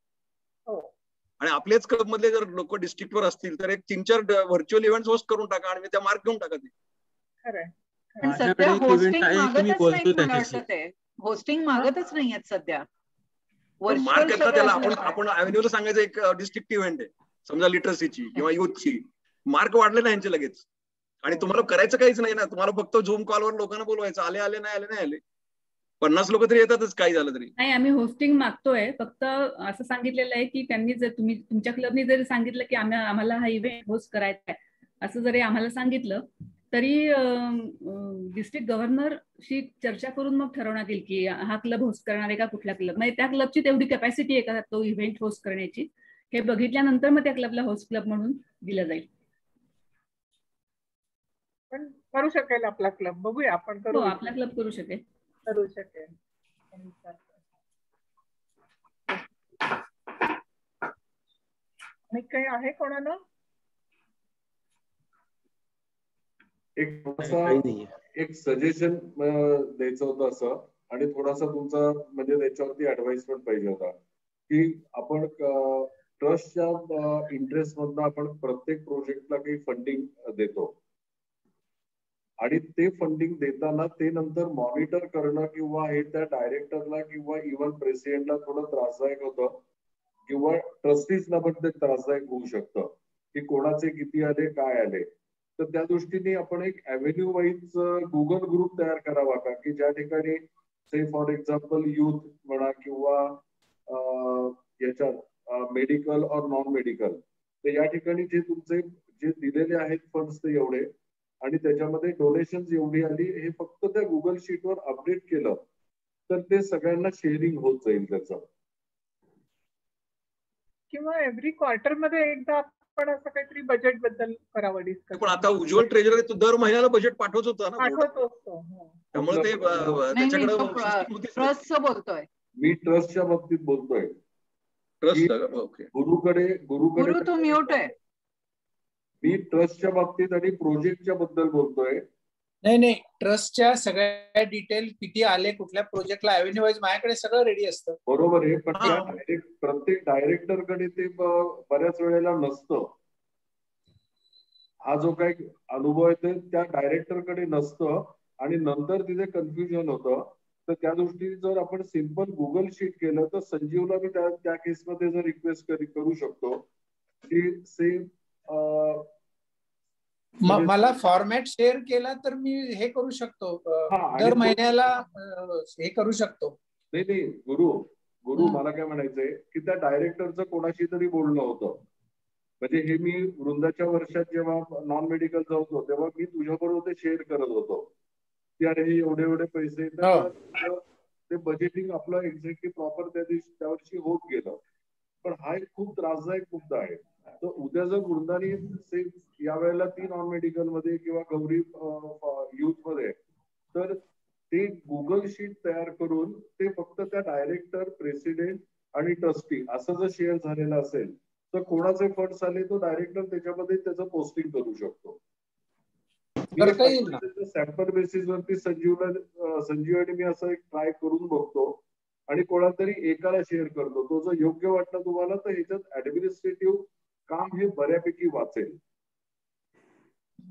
आणि आपल्याच क्लब मधले जर लोक डिस्ट्रिक्टवर असतील तर एक 3-4 व्हर्च्युअल इव्हेंट्स होस्ट करून टाका आणि त्या मार्क घेऊन टाका. ते होस्टिंग मागतच नाही आहेत सध्या. मार्क येतात त्याला. आपण अव्हेन्यूला सांगायचं एक डिस्ट्रिक्ट इव्हेंट आहे समजा लिटरसीची किंवा युथची, मार्क वाढले ना यांचे लगेच. आणि तुम्हाला करायचं काहीच नाही ना, तुम्हाला फक्त झूम कॉलवर लोकांना बोलवायचं, आले नाही आले. 50 लोक तरी येतातच काही झालं तरी. नाही, आम्ही होस्टिंग मागतोय. फक्त असं सांगितलेलं आहे की त्यांनी जर तुमच्या क्लबनी जरी सांगितलं की आम्हाला हा इव्हेंट होस्ट करायचा आहे असं जरी आम्हाला सांगितलं तरी डिस्ट्रिक्ट गव्हर्नरशी चर्चा करून मग ठरवण्यात येईल की हा क्लब होस्ट करणार आहे का कुठला क्लब. म्हणजे त्या क्लबची तेवढी कॅपॅसिटी आहे का तो इव्हेंट होस्ट करण्याची, हे बघितल्यानंतर मग त्या क्लबला होस्ट क्लब म्हणून दिलं जाईल. पण करू शकेल आपला क्लब, बघूया आपण करू. आपला क्लब करू शकेल. आणि काही आहे कोणाला एक सजेशन द्यायचं होतं असं, आणि थोडासा तुमचा म्हणजे त्याच्यावरती ऍडवाइस पण पाहिजे होता की आपण ट्रस्टच्या इंटरेस्ट मधनं आपण प्रत्येक प्रोजेक्टला काही फंडिंग देतो आणि ते फंडिंग देताना ते नंतर मॉनिटर करणं किंवा हे त्या डायरेक्टरला किंवा इव्हन प्रेसिडेंटला थोडं त्रासदायक होतं किंवा ट्रस्टीजना पण ते त्रासदायक होऊ शकतं की कोणाचे किती आले काय आले. तर त्या दृष्टीने आपण एक अव्हेन्यू वाईज गुगल ग्रुप तयार करावा का की ज्या ठिकाणी से फॉर एक्झाम्पल युथ म्हणा किंवा याच्यात मेडिकल और नॉन मेडिकल, तर या ठिकाणी जे तुमचे जे दिलेले आहेत फंड्स ते एवढे आणि त्याच्यामध्ये डोनेशन एवढी आली हे फक्त त्या गुगल शीटवर अपडेट केलं तर ते सगळ्यांना शेअरिंग होत जाईल त्याचं. किंवा एव्हरी क्वार्टर मध्ये एकदा आपण असं काहीतरी बजेट बद्दल करावं डिस्कस. पण आता उज्ज्वल ट्रेजर तो दर महिन्याला बजेट पाठवत होता ना, त्यामुळे ते त्याच्याकडे ट्रस्टचं बोलतोय मी, ट्रस्टच्या बाबतीत बोलतोय. Trust okay. गुरु तो म्यूट आहे. मी ट्रस्टच्या बाबतीत आणि प्रोजेक्टच्या बद्दल बोलतोय. नाही, ट्रस्टच्या सगळ्या डिटेल किती आले कुठल्या प्रोजेक्टला अव्हेन्यू वाईज माझ्याकडे सगळं रेडी असतं. बरोबर आहे, पण प्रत्येक डायरेक्टरकडे ते बऱ्याच वेळेला नसतं. हा जो काही अनुभव आहे ते त्या डायरेक्टरकडे नसतं आणि नंतर तिथे कन्फ्युजन होतं. तर त्या दृष्टीने जर आपण सिंपल गुगल शीट केलं तर संजीवला मी त्या केसमध्ये जर रिक्वेस्ट करू शकतो की सेम मला फॉर्मॅट शेअर केला तर मी हे करू शकतो, दर महिन्याला हे करू शकतो. नाही गुरु मला काय म्हणायचंय की त्या डायरेक्टरचं कोणाशी तरी बोलणं होतं. म्हणजे हे मी वृंदाच्या वर्षात जेव्हा नॉन मेडिकल जात होतो तेव्हा मी तुझ्याबरोबर ते शेअर करत होतो की अरे हे एवढे पैसे, ते बजेटिंग आपलं एक्झॅक्टली प्रॉपर त्या वर्षी होत गेलं. पण हा एक खूप त्रासदायक मुद्दा आहे. तर उद्या जर वृंदाने यावेळेला ती नॉन मेडिकल मध्ये किंवा गौरी युथ मध्ये तर ते गुगल शीट तयार करून ते फक्त त्या डायरेक्टर, प्रेसिडेंट आणि ट्रस्टी असं जर शेअर झालेलं असेल तर कोणाचे फंड्स आले तो डायरेक्टर त्याच्यामध्ये त्याचं पोस्टिंग करू शकतो. सॅम्पल बेसिस वरती संजीव आणि मी असं एक ट्राय करून बघतो आणि कोणातरी एकाला शेअर करतो. तो जर योग्य वाटलं तुम्हाला तर ह्याच्यात ऍडमिनिस्ट्रेटिव्ह काम हे बऱ्यापैकी वाचेल.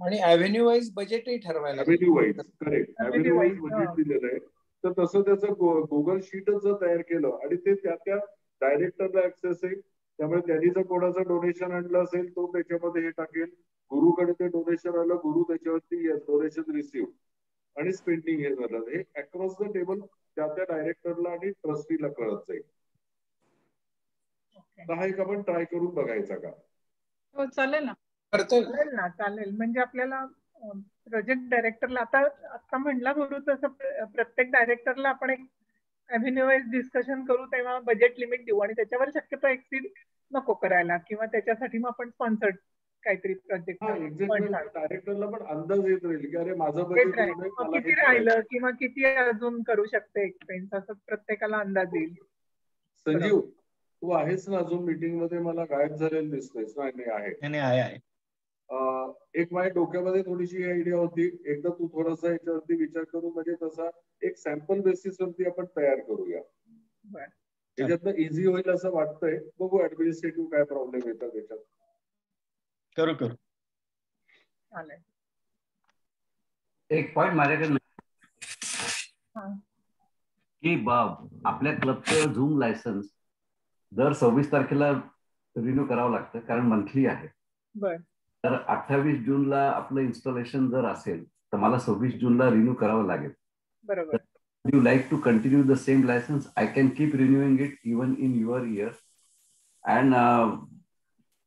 आणि अव्हेन्यू वाईज बजेटही ठरवायला. Avenue wise correct, avenue wise budget दिलेलं आहे. तर तसं त्याचं गुगल शीटच जर तयार केलं आणि ते त्या डायरेक्टरला ऍक्सेस आहे, त्यामुळे त्यांनी जर कोणाचं डोनेशन आणलं असेल तो त्याच्यामध्ये हे टाकेल. गुरुकडे ते डोनेशन आलं, गुरु त्याच्यावरती डोनेशन रिसिव्ह आणि स्पेंडिंग हे झालं. हे अक्रॉस द टेबल त्या डायरेक्टरला आणि ट्रस्टीला कळत जाईल. हा एक आपण ट्राय करून बघायचा का? हो चालेल ना. चालेल. म्हणजे आपल्याला प्रोजेक्ट डायरेक्टरला आता म्हणला गुरु तसं प्रत्येक डायरेक्टरला आपण एक अव्हेन्यू वाईज डिस्कशन करू, तेव्हा बजेट लिमिट देऊ आणि त्याच्यावर शक्यतो एक्सीड नको करायला किंवा त्याच्यासाठी मग आपण स्पॉन्सर्ड काहीतरी प्रोजेक्ट डायरेक्टरला पण अंदाज येत राहील की अरे माझं बजेट किती राहिलं किंवा किती अजून करू शकते एक्सपेन्स, असं प्रत्येकाला अंदाज येईल. संजीव तू आहेस ना अजून मीटिंग मध्ये? मला गायब झालेलं दिसतोयस. नाही आहे. एक माझ्या डोक्यामध्ये थोडीशी आयडिया होती, एकदा तू थोडासा याच्यावरती विचार करू म्हणजे तसा एक सॅम्पल बेसिस वरती आपण तयार करूया. त्याच्यातनं इझी होईल असं वाटतंय. बघू ऍडमिनिस्ट्रेटिव्ह काय प्रॉब्लेम येतात त्याच्यात. करू एक पॉइंट माझ्याकडे की आपल्या क्लबचं झूम लायसन्स दर 26 तारखेला रिन्यू करावं लागतं कारण मंथली आहे. तर 28 जूनला आपलं इन्स्टॉलेशन जर असेल तर मला 26 जूनला रिन्यू करावं लागेल. you like to continue the same license, I can keep renewing it even in your year, and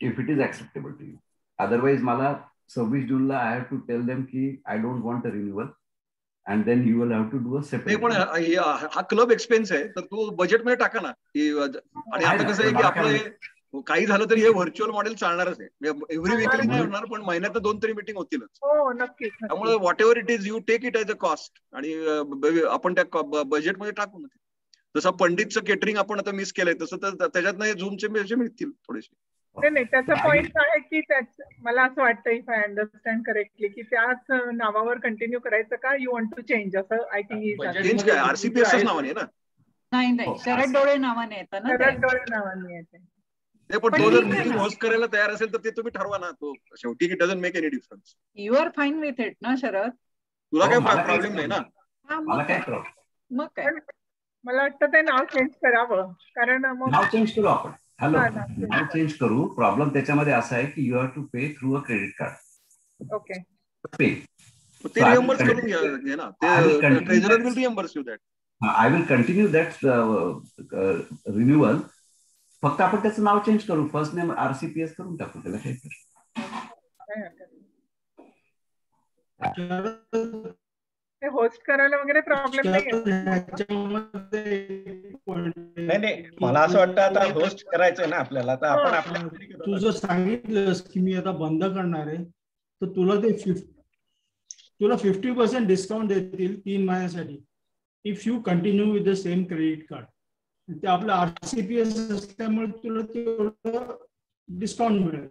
if it is acceptable to you. Otherwise, मला 26 जूनला I have to tell them की I don't want a renewal, and then you will have to do a separate. पण हा club expense आहे, तर तो बजेटमध्ये टाका ना. आणि आता कसं आहे की आपलं काही झालं तरी हे व्हर्च्युअल मॉडेल चालणारच आहे. एव्हरी वीकली नाही होणार, पण महिन्यात 2 तरी मीटिंग होतीलच. हो नक्कीच. त्यामुळे whatever it is, you take it as a cost, आणि आपण त्या बजेटमध्ये टाकू ना. जसं पंडितचं केटरिंग आपण आता मिस केलंय, तसं तर त्याच्यात झूमचे पैसे मिळतील थोडेसे. नाही, त्याचा पॉइंट आहे की मला असं वाटतं, इफ आय अंडरस्टँड करेक्टली, की त्याच नावावर कंटिन्यू करायचं का, यू वॉन्ट टू चेंज, असं आय थिंक. चेंज काय, आरसीपीएस नावाने ना. नाही शरद डोळे नावाने येतं ना. शरद डोळे नावाने येते. पण तो जर मीटिंग होस्ट करायला तयार असेल तर ते तुम्ही ठरवा ना. तो शेवटी it doesn't make any difference. You are fine with it ना शरद? तुला काय प्रॉब्लेम नाही ना? मला काय प्रॉब्लेम. मग काय, मला वाटतं ते नाव चेंज करावं, कारण नाव चेंज करू आपण. हॅलो, नाव चेंज करू. प्रॉब्लेम त्याच्यामध्ये असा आहे की you have to pay through a credit card. Okay, pay ते रिएम्बर्स करून घ्या ना. ते treasurer will reimburse you that. I will continue that renewal. फक्त आपण त्याचं नाव चेंज करू, फर्स्ट नेम आरसीपीएस करून टाकू. त्याला काय ते होस्ट करायला वगैरे प्रॉब्लेम नाही, मला असं वाटतं आता होस्ट करायचंय ना आपल्याला, तर आपण आपल्या. तू जर सांगितलंस की मी आता बंद करणार आहे, तर तुला 50% डिस्काउंट देतील 3 महिन्यासाठी, if you continue with the same credit card. ते आपलं आरसीपीएस असल्यामुळे तुला तेवढं डिस्काउंट मिळेल.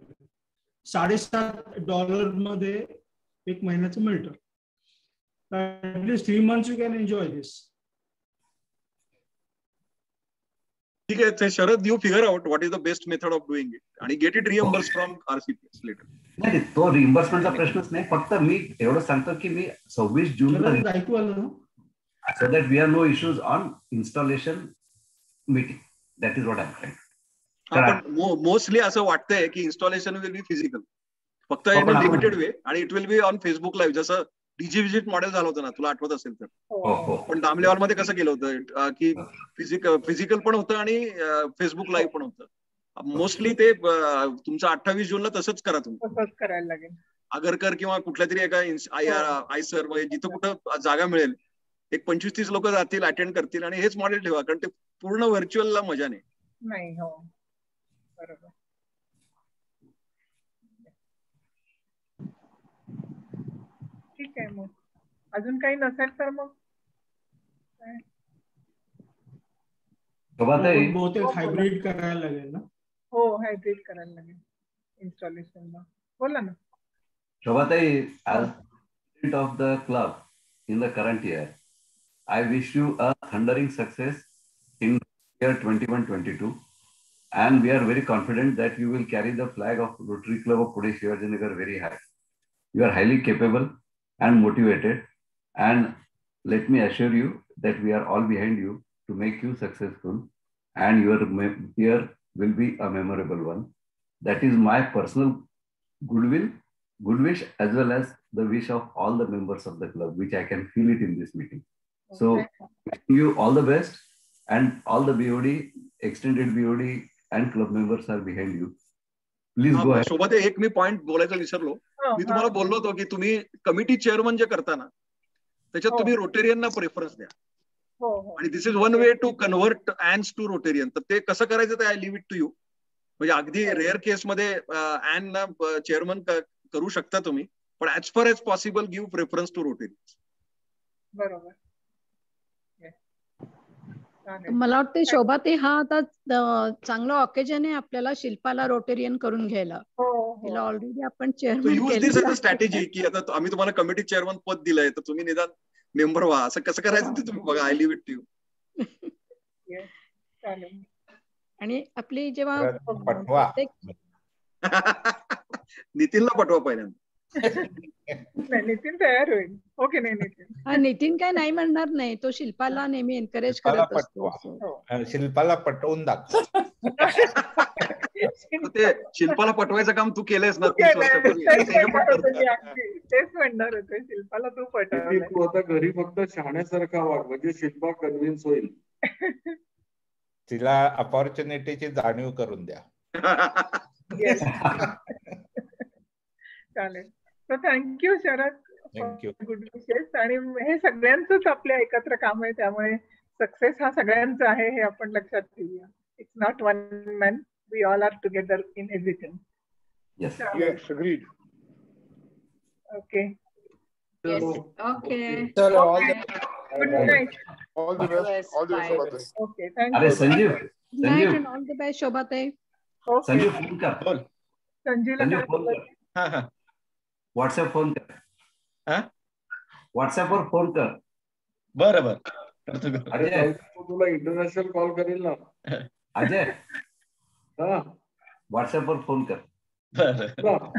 $7.5 मध्ये 1 महिन्याचं मिळतं. At least 3 months you can enjoy this. ठीक आहे Sharad, you figure out what is the best method of doing it आणि get it reimburse from RCPS later. नाही, तो रिएम्बर्समेंटचा प्रश्नच नाही. फक्त मी एवढं सांगतो की मी 26 जूनला ऐकू आलं ना, so that we have no issues on installation meeting. That is what I'm trying. पण मोस्टली असं वाटतंय की इन्स्टॉलेशन विल बी फिजिकल, फक्त इन अ लिमिटेड वे, आणि it will be on Facebook live. जसं डीजी विजिट मॉडेल झालं होतं ना, तुला आठवत असेल तर. पण दामलेवाल मध्ये कसं केलं होतं की फिजिकल पण होतं आणि फेसबुक लाईव्ह पण होतं. मोस्टली ते तुमचं 28 जूनला तसंच करा तुम्ही. तसंच करायला लागेल. आगरकर किंवा कुठल्या तरी एका आयसर वगैरे जिथं कुठं जागा मिळेल, एक 25-30 लोक जातील, अटेंड करतील, आणि हेच मॉडेल ठेवा. कारण ते पूर्ण व्हर्च्युअलला मजा नाही. हो बरोबर. ठीक आहे, मग अजून काही नसेल तर मग बहुतेक हायब्रिड करायला लागेल ना. हो, हायब्रिड करायला लागेल इन्स्टॉलेशनला. बोला ना Shobhatai. as president of the club in the current year, I wish you a thundering success in year 21-22, and we are very confident that you will carry the flag of Rotary Club of Pune Shivajinagar very high. You are highly capable and motivated, and let me assure you that we are all behind you to make you successful, and your year will be a memorable one. That is my personal good wish, as well as the wish of all the members of the club, which I can feel it in this meeting. So, wishing you all the best, and all the BOD, extended BOD and club members are behind you. Please go ahead. सोबत एक मी point बोलायचं विसरलो. मी तुम्हाला बोललो होतो की तुम्ही committee chairman जे करता ना, त्याच्यात तुम्ही रोटेरियनना प्रेफरन्स द्या. आणि this is one way to convert Anns to Rotarian. तर ते कसं करायचं ते I leave it to you. म्हणजे अगदी रेअर केसमध्ये ॲनना चेअरमन करू शकता तुम्ही, पण as far as possible give preference to Rotarian. बरोबर. मला वाटतं शोभा ते हा आता चांगला ऑकेजन आहे आपल्याला शिल्पाला रोटेरियन करून घ्यायला. तिला ऑलरेडी आपण चेअरमन स्ट्रॅटेजी की आता आम्ही तुम्हाला कमिटी चेअरमन पद दिलंय, तर तुम्ही निदान मेंबर व्हा. असं कसं करायचं ते तुम्ही बघा. I leave it to you. आणि आपली जेव्हा नितीनला पटवा पहिल्यांदा. नाही, नितीन तयार होईल. ओके नाही नितीन? हा, नितीन काय नाही म्हणणार नाही, तो शिल्पाला नेहमी एनकरेज करत असतो. शिल्पाला पटवून दाखव. ते शिल्पाला पटवायचं काम तू केलंयस ना 30 वर्षापूर्वी. तेच म्हणणार होते, शिल्पाला तू पटवलं. तू आता घरी फक्त शहाण्यासारखा वाग, म्हणजे शिल्पा कन्व्हिन्स होईल. तिला अपॉर्च्युनिटीची जाणीव करून द्या. चालेल. तर थँक्यू शरद. थँक्यू. गुड विशेस. आणि हे सगळ्यांचंच आपल्या एकत्र काम आहे, त्यामुळे सक्सेस हा सगळ्यांचा आहे हे आपण लक्षात ठेवूया. It's not one man, we all are together in everything. Yes, agreed. Okay. Okay. चलो, good night. All the best. All the best. Okay, अरे thank you. Sanjeev, night and all the best Shobhatai. Okay. Sanjeev phone कर. बोल. संजीवला संजीव काय phone बोलायचं? कर. हा हा WhatsApp phone कर. हा व्हॉट्सअपवर फोन कर. बरं बरं करतो. अजय, तो तुला इंटरनॅशनल कॉल करेल ना. अजय हा व्हॉट्सअपवर फोन कर. बरं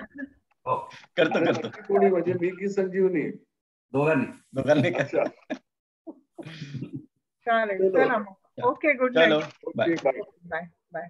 हो करतो. कोणी म्हणजे मी की संजीवनी? दोघांनी अच्छा. चालेल. चला मग. Okay, good night. चलो बाय. बाय.